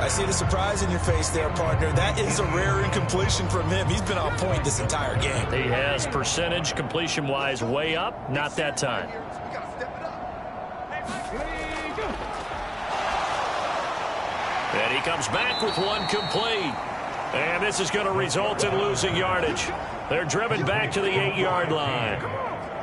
I see the surprise in your face there, partner. That is a rare incompletion from him. He's been on point this entire game. He has percentage completion-wise way up. Not that time. And he comes back with one complete. And this is going to result in losing yardage. They're driven back to the 8-yard line.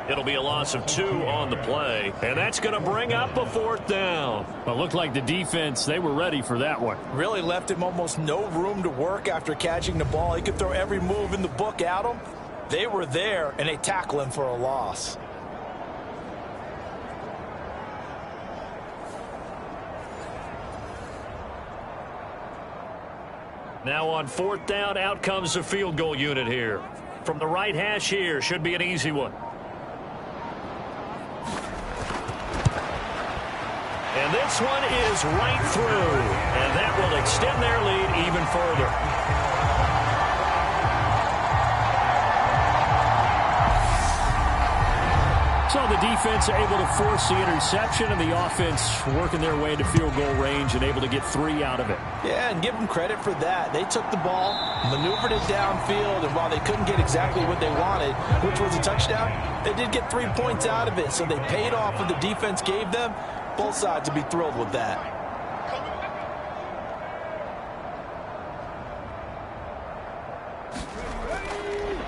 It'll be a loss of 2 on the play, and that's going to bring up a 4th down. Well, it looked like the defense, they were ready for that one. Really left him almost no room to work after catching the ball. He could throw every move in the book at him. They were there, and they tackle him for a loss. Now on 4th down, out comes the field goal unit here. From the right hash here, should be an easy one. And this one is right through. And that will extend their lead even further. So the defense able to force the interception, and the offense working their way to field goal range and able to get 3 out of it. Yeah, and give them credit for that. They took the ball, maneuvered it downfield, and while they couldn't get exactly what they wanted, which was a touchdown, they did get 3 points out of it. So they paid off what the defense gave them. Both sides will be thrilled with that.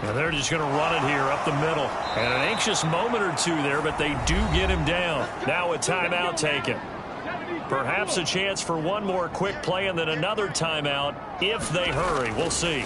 And they're just going to run it here up the middle. And an anxious moment or 2 there, but they do get him down. Now a timeout taken. Perhaps a chance for one more quick play and then another timeout if they hurry. We'll see.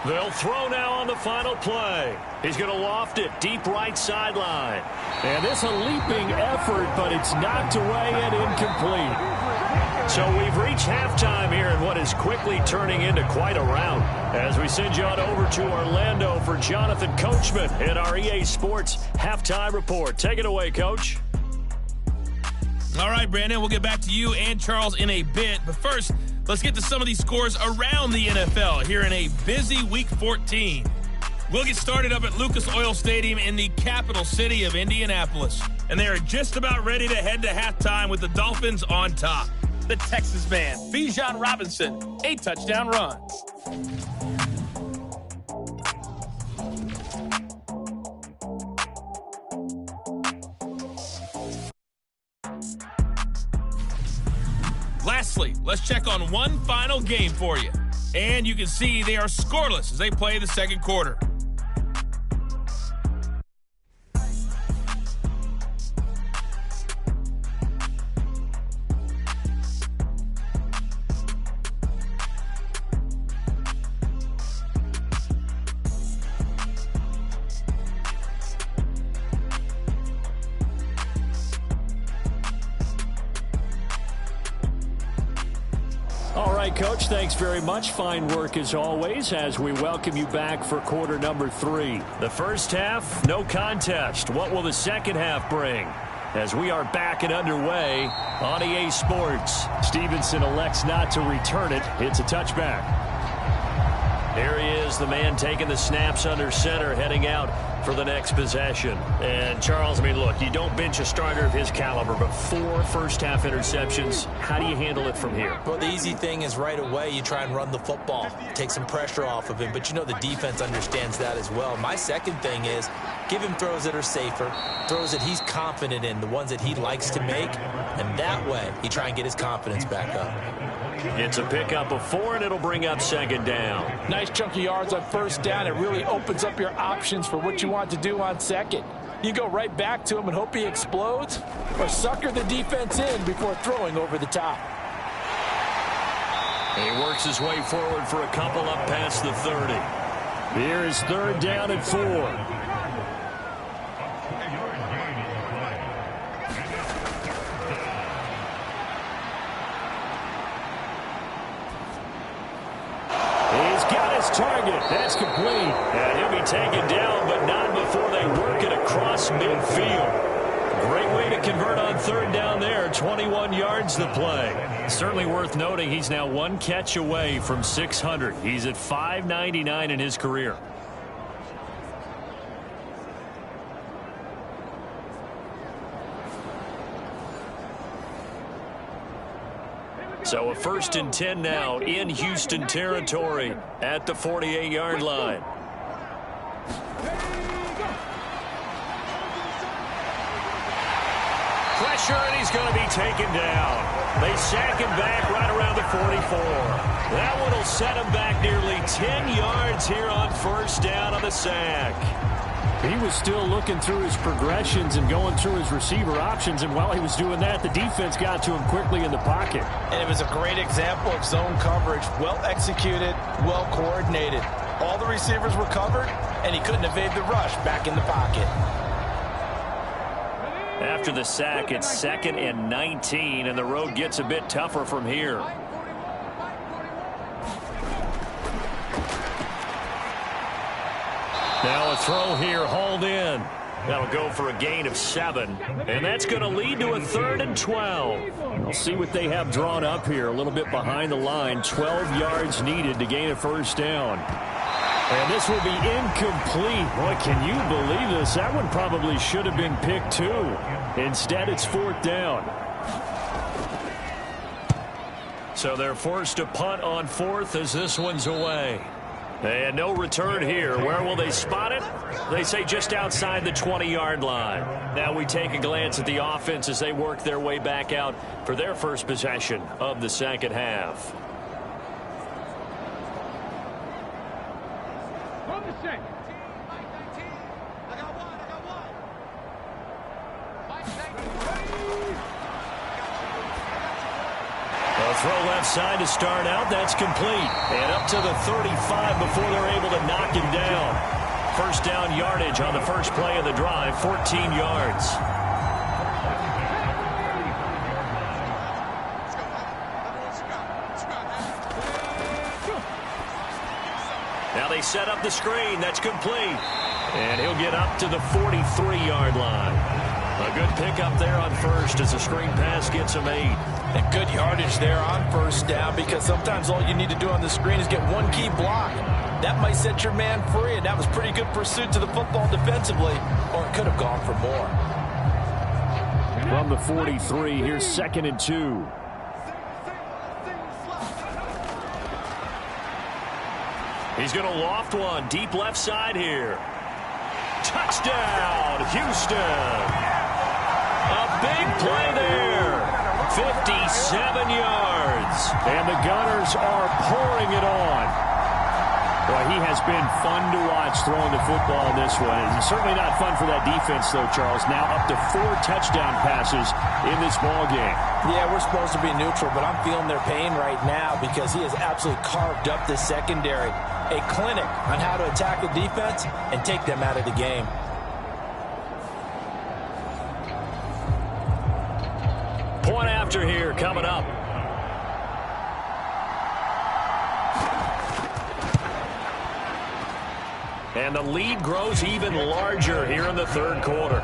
They'll throw now on the final play. He's going to loft it deep right sideline. And this a leaping effort, but it's knocked away and incomplete. So we've reached halftime here in what is quickly turning into quite a rout. As we send you on over to Orlando for Jonathan Coachman in our EA Sports Halftime Report. Take it away, Coach. All right, Brandon, we'll get back to you and Charles in a bit. But first, let's get to some of these scores around the NFL here in a busy Week 14. We'll get started up at Lucas Oil Stadium in the capital city of Indianapolis. And they are just about ready to head to halftime with the Dolphins on top. The Texas man, Bijan Robinson, a touchdown run. Lastly, let's check on one final game for you. And you can see they are scoreless as they play the second quarter. right, Coach, thanks very much. Fine work as always as we welcome you back for quarter number 3. The first half, no contest. What will the second half bring? As we are back and underway on EA Sports. Stevenson elects not to return it. It's a touchback. Here he is, the man taking the snaps under center, heading out for the next possession. And, Charles, I mean, look, you don't bench a starter of his caliber, but 4 first-half interceptions. How do you handle it from here? Well, the easy thing is right away you try and run the football, take some pressure off of him, but you know the defense understands that as well. My second thing is give him throws that are safer, throws that he's confident in, the ones that he likes to make, and that way he try and get his confidence back up. It's a pickup of 4, and it'll bring up second down. Nice chunk of yards on first down. It really opens up your options for what you want to do on second. You go right back to him and hope he explodes, or sucker the defense in before throwing over the top. He works his way forward for a couple up past the 30. Here is third down and 4. Target. That's complete. And he'll be taken down, but not before they work it across midfield. Great way to convert on third down there. 21 yards to play. Certainly worth noting he's now 1 catch away from 600. He's at 599 in his career. So a 1st and 10 now in Houston territory at the 48-yard line. Pressure, and he's going to be taken down. They sack him back right around the 44. That one will set him back nearly 10 yards here on first down on the sack. He was still looking through his progressions and going through his receiver options, and while he was doing that, the defense got to him quickly in the pocket. And it was a great example of zone coverage. Well executed, well coordinated. All the receivers were covered, and he couldn't evade the rush back in the pocket. After the sack, it's 2nd and 19, and the road gets a bit tougher from here. Now a throw here, hauled in. That'll go for a gain of 7. And that's going to lead to a 3rd and 12. We'll see what they have drawn up here. A little bit behind the line. 12 yards needed to gain a first down. And this will be incomplete. Boy, can you believe this? That one probably should have been picked too. Instead, it's 4th down. So they're forced to punt on 4th as this one's away. And no return here. Where will they spot it? They say just outside the 20-yard line. Now we take a glance at the offense as they work their way back out for their first possession of the second half. Throw left side to start out. That's complete. And up to the 35 before they're able to knock him down. First down yardage on the first play of the drive, 14 yards. Now they set up the screen. That's complete. And he'll get up to the 43-yard line. A good pickup there on first as the screen pass gets him 8. And good yardage there on first down, because sometimes all you need to do on the screen is get one key block. That might set your man free, and that was pretty good pursuit to the football defensively, or it could have gone for more. From the 43, here's 2nd and 2. He's going to loft one deep left side here. Touchdown, Houston. A big play there. 57 yards. And the Gunners are pouring it on. Boy, he has been fun to watch throwing the football this one. It's certainly not fun for that defense, though, Charles. Now up to 4 touchdown passes in this ball game. Yeah, we're supposed to be neutral, but I'm feeling their pain right now because he has absolutely carved up the secondary. A clinic on how to attack the defense and take them out of the game. Point after here coming up. And the lead grows even larger here in the third quarter.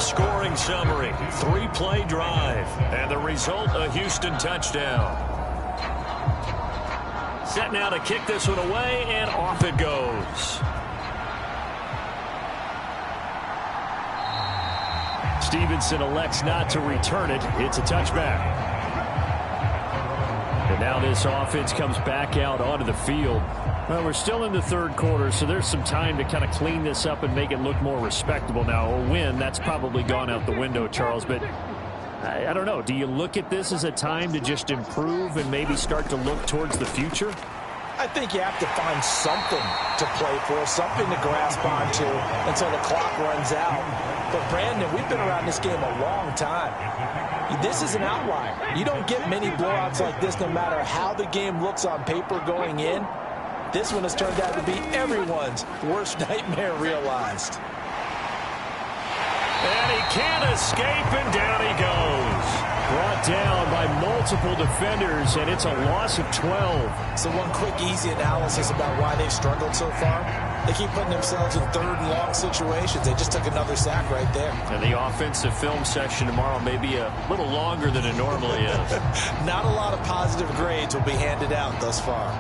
Scoring summary, 3-play drive, and the result, a Houston touchdown. Set now to kick this one away, and off it goes. Stevenson elects not to return it. It's a touchback. And now this offense comes back out onto the field. Well, we're still in the third quarter, so there's some time to kind of clean this up and make it look more respectable. Now, a win, that's probably gone out the window, Charles, but I don't know. Do you look at this as a time to just improve and maybe start to look towards the future? I think you have to find something to play for, something to grasp onto until the clock runs out. But, Brandon, we've been around this game a long time. This is an outlier. You don't get many blowouts like this no matter how the game looks on paper going in. This one has turned out to be everyone's worst nightmare realized. And he can't escape, and down he goes. Brought down by multiple defenders, and it's a loss of 12. So one quick, easy analysis about why they've struggled so far. They keep putting themselves in third and long situations. They just took another sack right there. And the offensive film session tomorrow may be a little longer than it normally is. Not a lot of positive grades will be handed out thus far.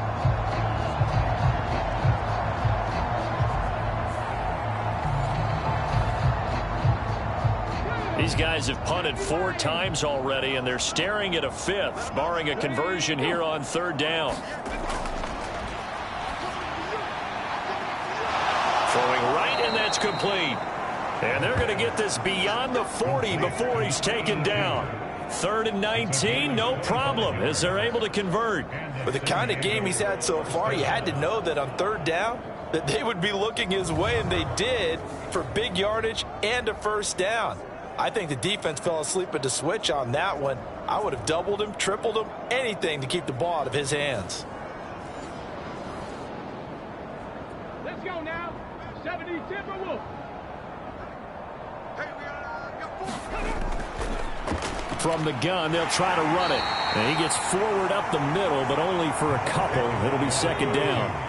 These guys have punted 4 times already, and they're staring at a 5th, barring a conversion here on third down. Throwing right, and that's complete. And they're going to get this beyond the 40 before he's taken down. 3rd and 19, no problem, as they're able to convert. With the kind of game he's had so far, you had to know that on third down, that they would be looking his way, and they did, for big yardage and a first down. I think the defense fell asleep at the switch on that one. I would have doubled him, tripled him, anything to keep the ball out of his hands. Let's go now. 70 Timberwolves. From the gun, they'll try to run it. And he gets forward up the middle, but only for a couple. It'll be second down.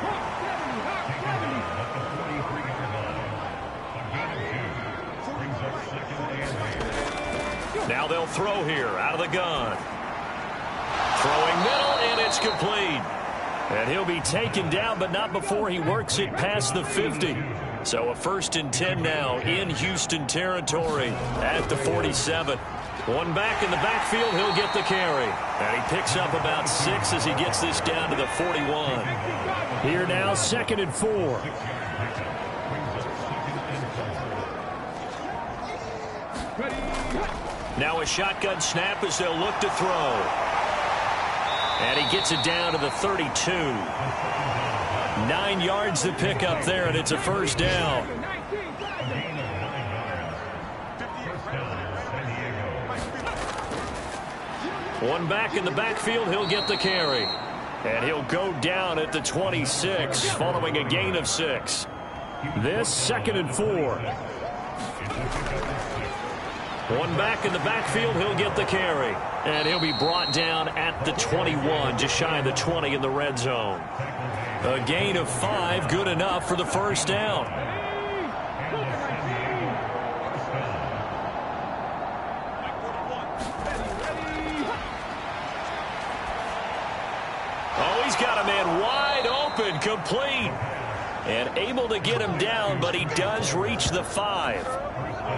Now they'll throw here out of the gun. Throwing middle, and it's complete. And he'll be taken down, but not before he works it past the 50. So a 1st and 10 now in Houston territory at the 47. One back in the backfield, he'll get the carry. And he picks up about 6 as he gets this down to the 41. Here now, 2nd and 4. Now a shotgun snap as they'll look to throw. And he gets it down to the 32. 9 yards to pick up there, and it's a first down. One back in the backfield, he'll get the carry. And he'll go down at the 26 following a gain of 6. This 2nd and 4. One back in the backfield, he'll get the carry. And he'll be brought down at the 21, just shy of the 20 in the red zone. A gain of 5, good enough for the first down. Oh, he's got a man wide open, complete. And able to get him down, but he does reach the 5.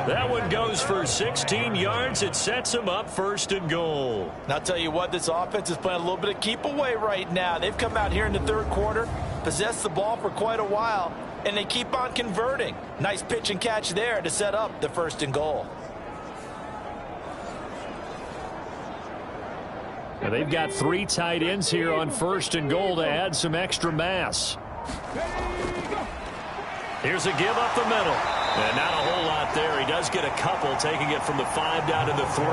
That one goes for 16 yards. It sets him up 1st and goal. And I'll tell you what, this offense is playing a little bit of keep away right now. They've come out here in the third quarter, possessed the ball for quite a while, and they keep on converting. Nice pitch and catch there to set up the 1st and goal. Now they've got 3 tight ends here on 1st and goal to add some extra mass. Here's a give up the middle. And not a whole lot there. He does get a couple, taking it from the 5 down to the 3.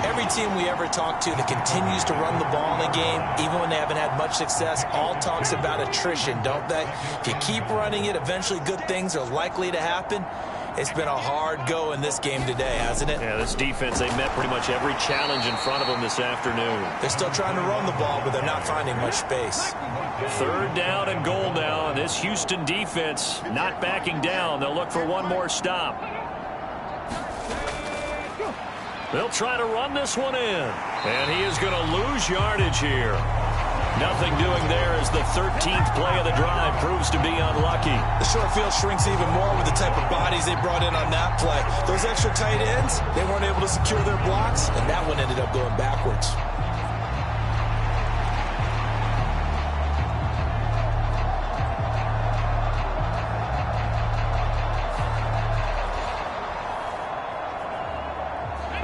Every team we ever talk to that continues to run the ball in the game, even when they haven't had much success, all talks about attrition, don't they? If you keep running it, eventually good things are likely to happen. It's been a hard go in this game today, hasn't it? Yeah, this defense, they met pretty much every challenge in front of them this afternoon. They're still trying to run the ball, but they're not finding much space. 3rd down and goal now. This Houston defense not backing down. They'll look for one more stop. They'll try to run this one in. And he is going to lose yardage here. Nothing doing there as the 13th play of the drive proves to be unlucky. The short field shrinks even more with the type of bodies they brought in on that play. Those extra tight ends, they weren't able to secure their blocks, and that one ended up going backwards.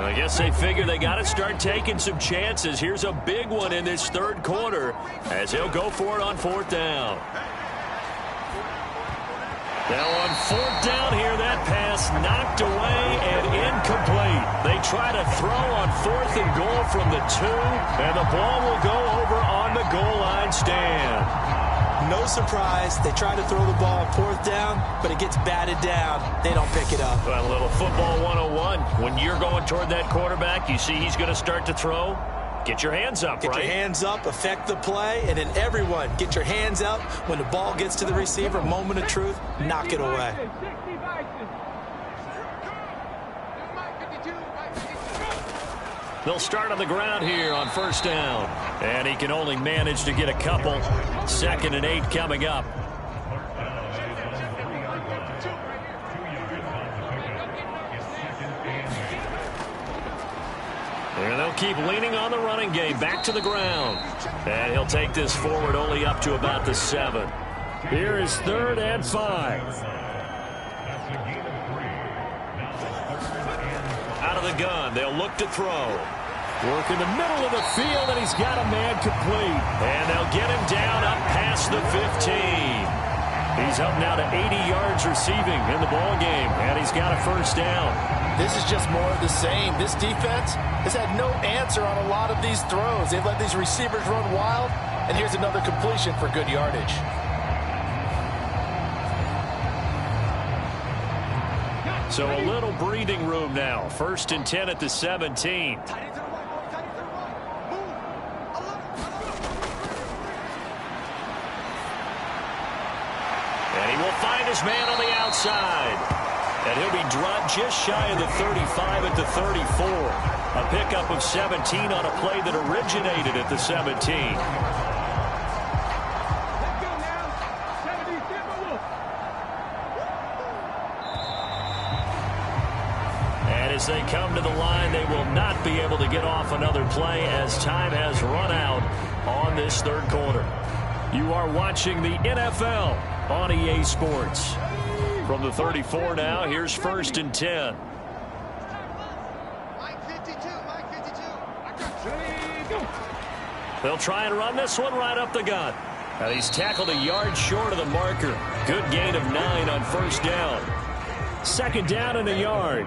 I guess they figure they got to start taking some chances. Here's a big one in this 3rd quarter as he'll go for it on 4th down. Now on 4th down here, that pass knocked away and incomplete. They try to throw on 4th and goal from the 2, and the ball will go over on the goal line stand. No surprise, they try to throw the ball on 4th down, but it gets batted down. They don't pick it up. Well, a little football 101. When you're going toward that quarterback, you see he's going to start to throw. Get your hands up, right? Get your hands up, affect the play, and then everyone get your hands up. When the ball gets to the receiver, moment of truth, knock it away. They'll start on the ground here on 1st down. And he can only manage to get a couple. 2nd and 8 coming up. And they'll keep leaning on the running game. Back to the ground. And he'll take this forward only up to about the 7. Here is 3rd and 5. Out of the gun, they'll look to throw. Work in the middle of the field, and he's got a man complete. And they'll get him down up past the 15. He's up now to 80 yards receiving in the ball game, and he's got a 1st down. This is just more of the same. This defense has had no answer on a lot of these throws. They've let these receivers run wild, and here's another completion for good yardage. So a little breathing room now. 1st and 10 at the 17. And he will find his man on the outside. And he'll be dropped just shy of the 35 at the 34. A pickup of 17 on a play that originated at the 17. As they come to the line, they will not be able to get off another play as time has run out on this 3rd quarter. You are watching the NFL on EA Sports. From the 34 now, here's 1st and 10. They'll try and run this one right up the gut. And he's tackled a yard short of the marker. Good gain of 9 on 1st down. 2nd down and a yard.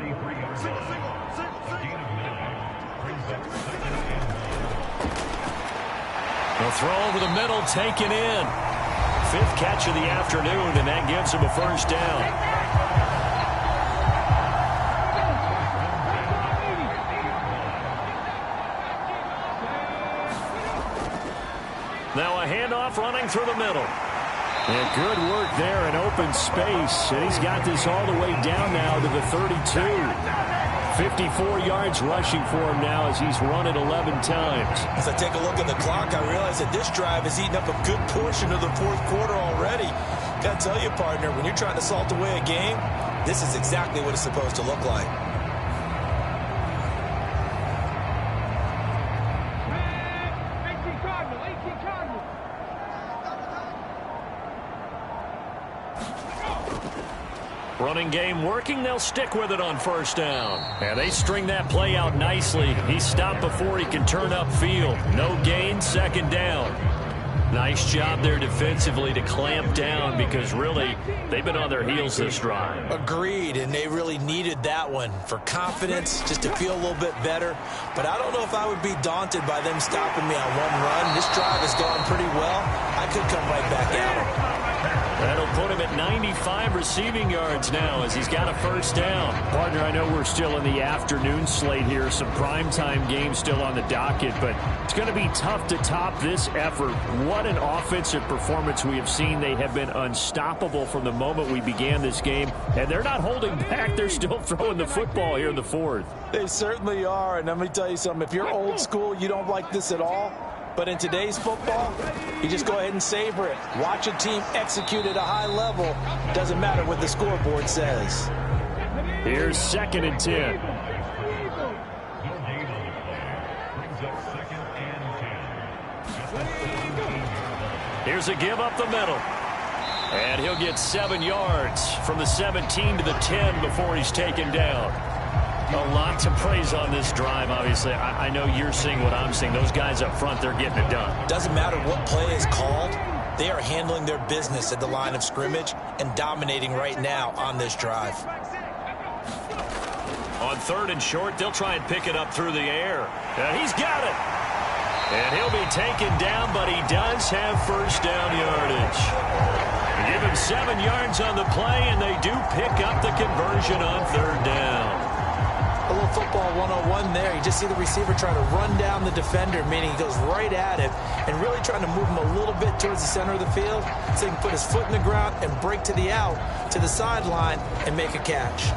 They'll throw over the middle, taken in. 5th catch of the afternoon, and that gives him a 1st down. Now a handoff running through the middle. And good work there in open space. And he's got this all the way down now to the 32. 54 yards rushing for him now as he's run it 11 times. As I take a look at the clock, I realize that this drive has eaten up a good portion of the 4th quarter already. Got to tell you, partner, when you're trying to salt away a game, this is exactly what it's supposed to look like. Running game working. They'll stick with it on 1st down. And they string that play out nicely. He's stopped before he can turn upfield. No gain, 2nd down. Nice job there defensively to clamp down because really they've been on their heels this drive. Agreed, and they really needed that one for confidence, just to feel a little bit better. But I don't know if I would be daunted by them stopping me on one run. This drive has gone pretty well. I could come right back at them. That'll put him at 95 receiving yards now as he's got a first down. Partner, I know we're still in the afternoon slate here. Some primetime games still on the docket, but it's going to be tough to top this effort. What an offensive performance we have seen. They have been unstoppable from the moment we began this game, and they're not holding back. They're still throwing the football here in the fourth. They certainly are, and let me tell you something. If you're old school, you don't like this at all. But in today's football, you just go ahead and savor it. Watch a team execute at a high level. Doesn't matter what the scoreboard says. Here's 2nd and 10. Here's a give up the middle. And he'll get 7 yards from the 17 to the 10 before he's taken down. A lot to praise on this drive, obviously. I know you're seeing what I'm seeing. Those guys up front, they're getting it done. Doesn't matter what play is called. They are handling their business at the line of scrimmage and dominating right now on this drive. On 3rd and short, they'll try and pick it up through the air. He's got it. And he'll be taken down, but he does have first down yardage. Give him 7 yards on the play, and they do pick up the conversion on 3rd down. A little football 101 there. You just see the receiver trying to run down the defender, meaning he goes right at him and really trying to move him a little bit towards the center of the field so he can put his foot in the ground and break to the out, to the sideline, and make a catch.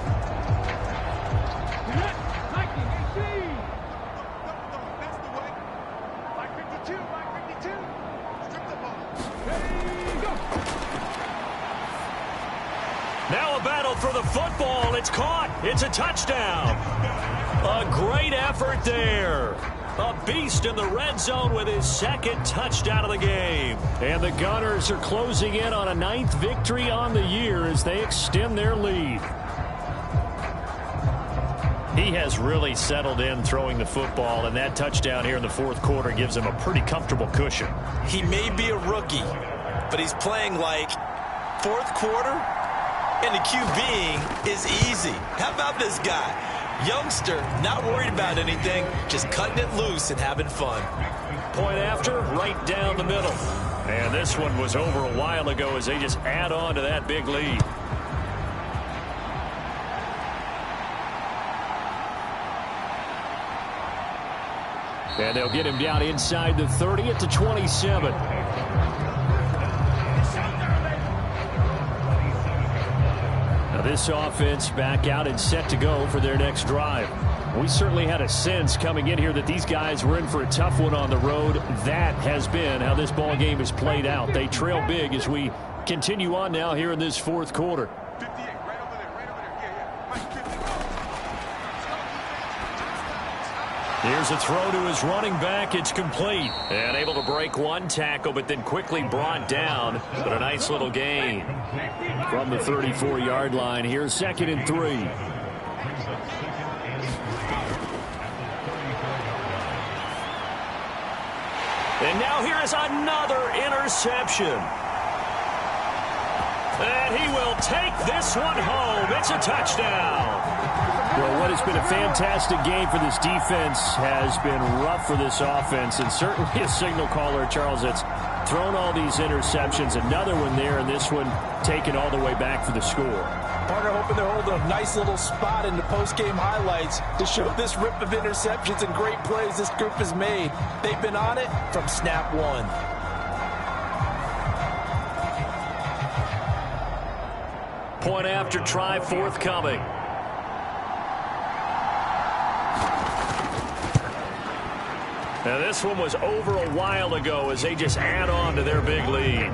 Now a battle for the football. It's caught. It's a touchdown. A great effort there. A beast in the red zone with his 2nd touchdown of the game. And the Gunners are closing in on a 9th victory on the year as they extend their lead. He has really settled in throwing the football, and that touchdown here in the 4th quarter gives him a pretty comfortable cushion. He may be a rookie, but he's playing like 4th quarter. And the QBing is easy. How about this guy? Youngster, not worried about anything, just cutting it loose and having fun. Point after, right down the middle. And this one was over a while ago as they just add on to that big lead. And they'll get him down inside the 30 at the 27. This offense back out and set to go for their next drive. We certainly had a sense coming in here that these guys were in for a tough one on the road. That has been how this ball game has played out. They trail big as we continue on now here in this 4th quarter. Here's a throw to his running back. It's complete. And able to break one tackle, but then quickly brought down. But a nice little gain. From the 34-yard line, here's 2nd and 3. And now here is another interception. And he will take this one home. It's a touchdown. Well, what has been a fantastic game for this defense has been rough for this offense, and certainly a signal caller, Charles, that's thrown all these interceptions. Another one there, and this one taken all the way back for the score. Partner hoping they're holding a nice little spot in the post-game highlights to show this rip of interceptions and great plays this group has made. They've been on it from snap one. Point after try forthcoming. Now this one was over a while ago as they just add on to their big lead.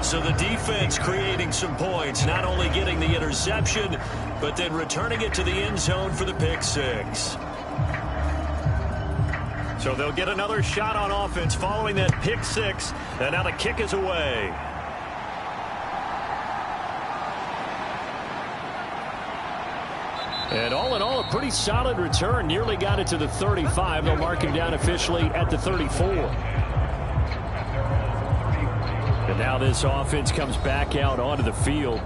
So the defense creating some points, not only getting the interception, but then returning it to the end zone for the pick six. So they'll get another shot on offense following that pick six, and now the kick is away. And all in all, a pretty solid return. Nearly got it to the 35. They'll mark him down officially at the 34. And now this offense comes back out onto the field.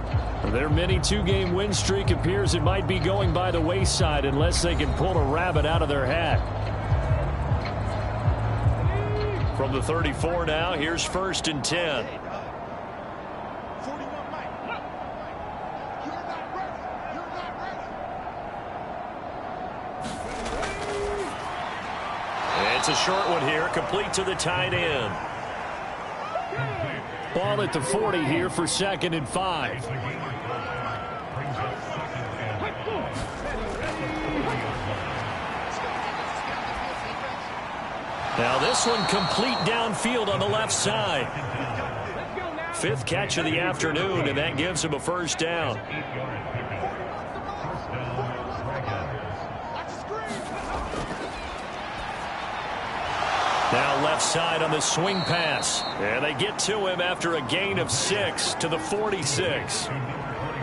Their mini two-game win streak appears it might be going by the wayside unless they can pull a rabbit out of their hat. From the 34 now, here's 1st and 10. a short one here, complete to the tight end. Ball at the 40 here for 2nd and 5. Now this one complete downfield on the left side. 5th catch of the afternoon, and that gives him a first down. Now left side on the swing pass. And they get to him after a gain of 6 to the 46.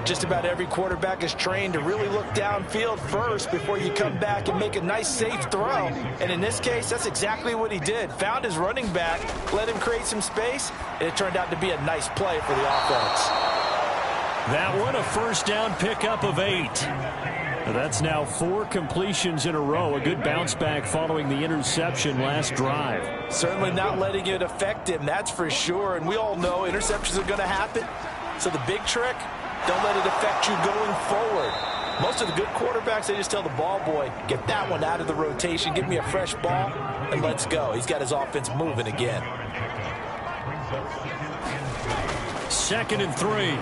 Just about every quarterback is trained to really look downfield first before you come back and make a nice, safe throw. And in this case, that's exactly what he did. Found his running back, let him create some space, and it turned out to be a nice play for the offense. That one, a first down pickup of 8. That's now 4 completions in a row. A good bounce back following the interception last drive. Certainly not letting it affect him, that's for sure. And we all know interceptions are going to happen. So the big trick, don't let it affect you going forward. Most of the good quarterbacks, they just tell the ball boy, get that one out of the rotation, give me a fresh ball, and let's go. He's got his offense moving again. 2nd and 3.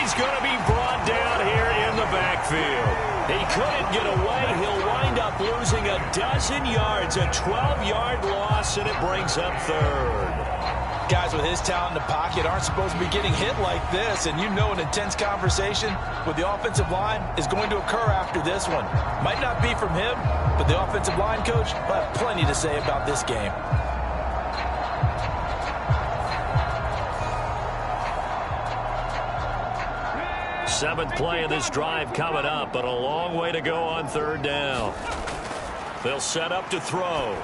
He's going to be brought down here in the backfield. He couldn't get away. He'll wind up losing a dozen yards, a 12-yard loss, and it brings up 3rd. Guys with his talent in the pocket aren't supposed to be getting hit like this, and you know an intense conversation with the offensive line is going to occur after this one. Might not be from him, but the offensive line coach will have plenty to say about this game. 7th play of this drive coming up, but a long way to go on 3rd down. They'll set up to throw.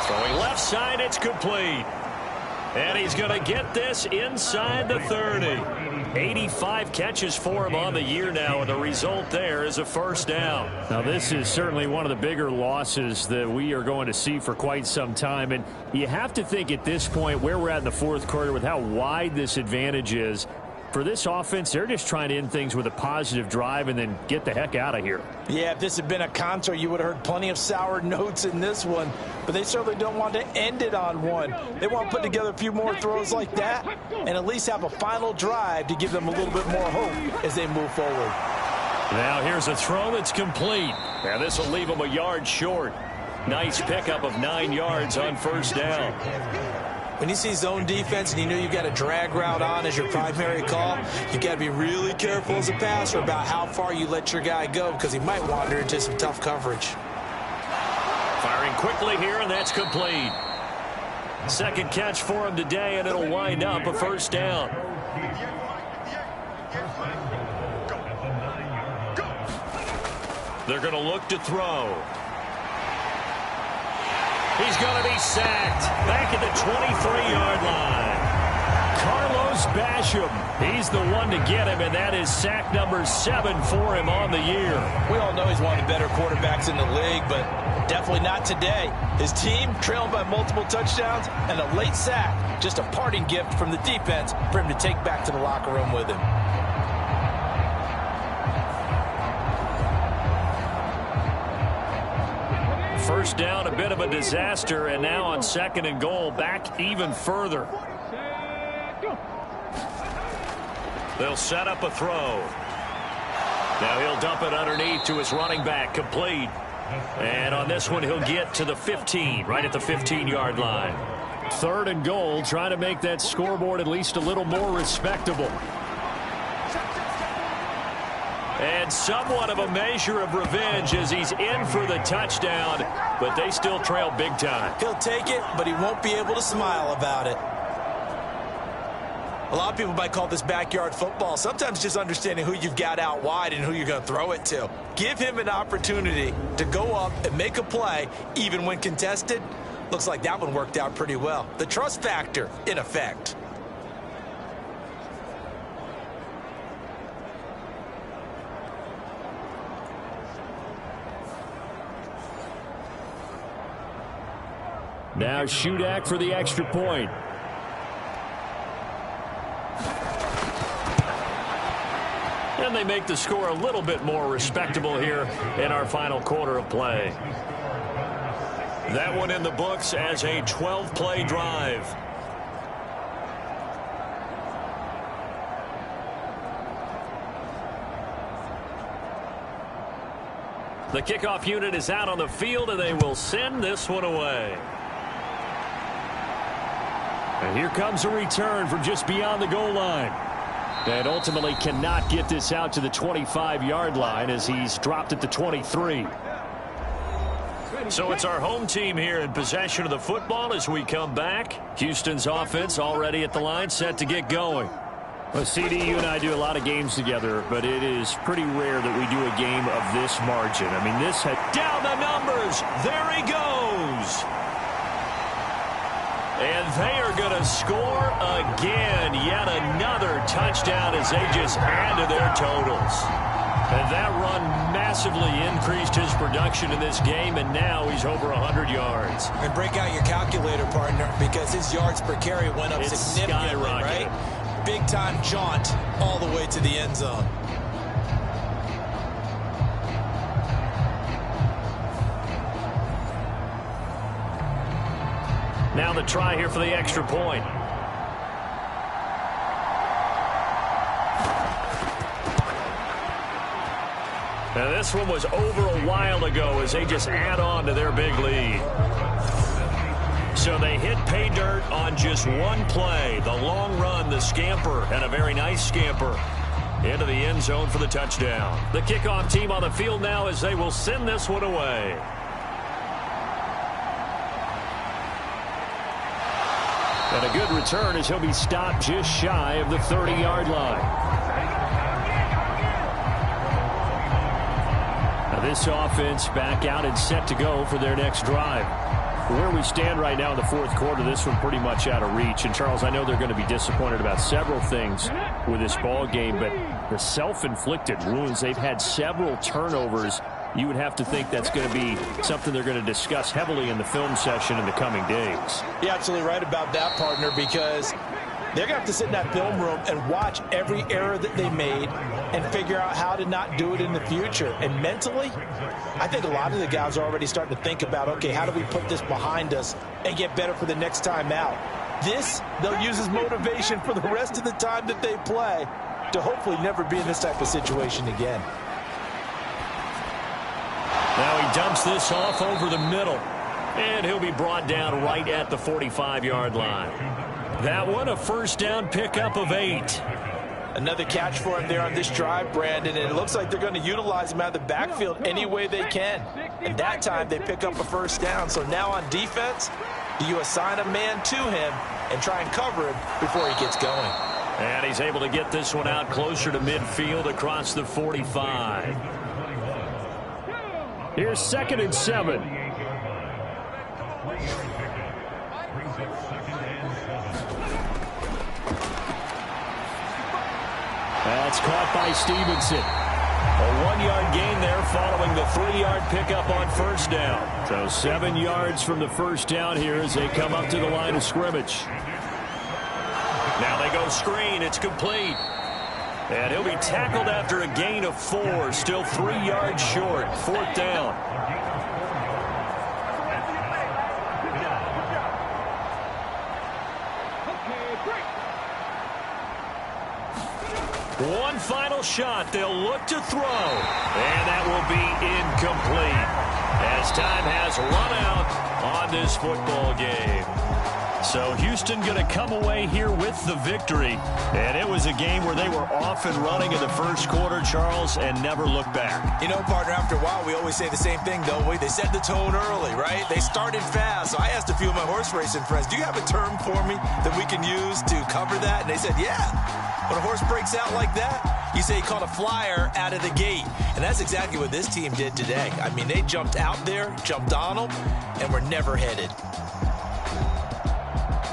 Throwing left side, it's complete. And he's going to get this inside the 30. 85 catches for him on the year now, and the result there is a first down. Now, this is certainly one of the bigger losses that we are going to see for quite some time. And you have to think at this point where we're at in the 4th quarter with how wide this advantage is. For this offense, they're just trying to end things with a positive drive and then get the heck out of here. Yeah, if this had been a concert, you would have heard plenty of sour notes in this one. But they certainly don't want to end it on one. They want to put together a few more throws like that and at least have a final drive to give them a little bit more hope as they move forward. Now here's a throw that's complete. Now this will leave them a yard short. Nice pickup of 9 yards on first down. When you see zone defense and you know you've got a drag route on as your primary call, you've got to be really careful as a passer about how far you let your guy go because he might wander into some tough coverage. Firing quickly here, and that's complete. 2nd catch for him today, and it'll wind up a first down. They're going to look to throw. He's going to be sacked back at the 23-yard line. Carlos Basham, he's the one to get him, and that is sack number 7 for him on the year. We all know he's one of the better quarterbacks in the league, but definitely not today. His team trailed by multiple touchdowns and a late sack, just a parting gift from the defense for him to take back to the locker room with him. First down, a bit of a disaster, and now on 2nd and goal, back even further. They'll set up a throw. Now he'll dump it underneath to his running back, complete. And on this one, he'll get to the 15, right at the 15-yard line. 3rd and goal, trying to make that scoreboard at least a little more respectable. And somewhat of a measure of revenge as he's in for the touchdown, but they still trail big time. He'll take it, but he won't be able to smile about it. A lot of people might call this backyard football. Sometimes just understanding who you've got out wide and who you're going to throw it to. Give him an opportunity to go up and make a play, even when contested. Looks like that one worked out pretty well. The trust factor, in effect. Now Shudak for the extra point. And they make the score a little bit more respectable here in our final quarter of play. That one in the books as a 12-play drive. The kickoff unit is out on the field, and they will send this one away. And here comes a return from just beyond the goal line. And ultimately cannot get this out to the 25-yard line as he's dropped at the 23. So it's our home team here in possession of the football as we come back. Houston's offense already at the line, set to get going. Well, CD, you and I do a lot of games together, but it is pretty rare that we do a game of this margin. I mean, this had down the numbers. There he goes. And they are going to score again. Yet another touchdown as they just add to their totals. And that run massively increased his production in this game, and now he's over 100 yards. And break out your calculator, partner, because his yards per carry went up significantly, right? Big-time jaunt all the way to the end zone. Now the try here for the extra point. Now this one was over a while ago as they just add on to their big lead. So they hit pay dirt on just one play. The long run, the scamper, and a very nice scamper into the end zone for the touchdown. The kickoff team on the field now as they will send this one away. And a good return as he'll be stopped just shy of the 30-yard line. Now this offense back out and set to go for their next drive. Where we stand right now in the fourth quarter, this one pretty much out of reach. And, Charles, I know they're going to be disappointed about several things with this ball game, but the self-inflicted wounds, they've had several turnovers. You would have to think that's going to be something they're going to discuss heavily in the film session in the coming days. You're absolutely right about that, partner, because they're going to have to sit in that film room and watch every error that they made and figure out how to not do it in the future. And mentally, I think a lot of the guys are already starting to think about, okay, how do we put this behind us and get better for the next time out? This, they'll use as motivation for the rest of the time that they play to hopefully never be in this type of situation again. Now he dumps this off over the middle. And he'll be brought down right at the 45-yard line. That one, a first down pickup of 8. Another catch for him there on this drive, Brandon, and it looks like they're going to utilize him out of the backfield any way they can. And that time they pick up a first down. So now on defense, do you assign a man to him and try and cover him before he gets going? And he's able to get this one out closer to midfield across the 45. Here's 2nd and 7. That's caught by Stevenson. A 1-yard gain there following the 3-yard pickup on first down. So 7 yards from the first down here as they come up to the line of scrimmage. Now they go screen. It's complete. And he'll be tackled after a gain of 4. Still 3 yards short. 4th down. One final shot. They'll look to throw. And that will be incomplete as time has run out on this football game. So Houston going to come away here with the victory. And it was a game where they were off and running in the first quarter, Charles, and never looked back. You know, partner, after a while, we always say the same thing, don't we? They set the tone early, right? They started fast. So I asked a few of my horse racing friends, do you have a term for me that we can use to cover that? And they said, yeah. When a horse breaks out like that, you say he caught a flyer out of the gate. And that's exactly what this team did today. I mean, they jumped out there, jumped on them, and were never headed.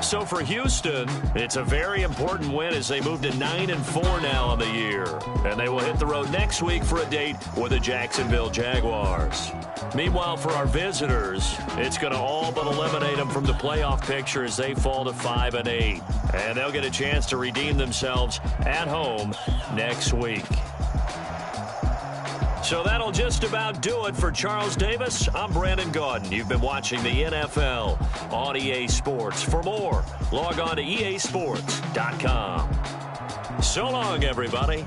So for Houston, it's a very important win as they move to 9-4 now on the year. And they will hit the road next week for a date with the Jacksonville Jaguars. Meanwhile, for our visitors, it's going to all but eliminate them from the playoff picture as they fall to 5-8. And they'll get a chance to redeem themselves at home next week. So that'll just about do it for Charles Davis. I'm Brandon Gaudin. You've been watching the NFL on EA Sports. For more, log on to easports.com. So long, everybody.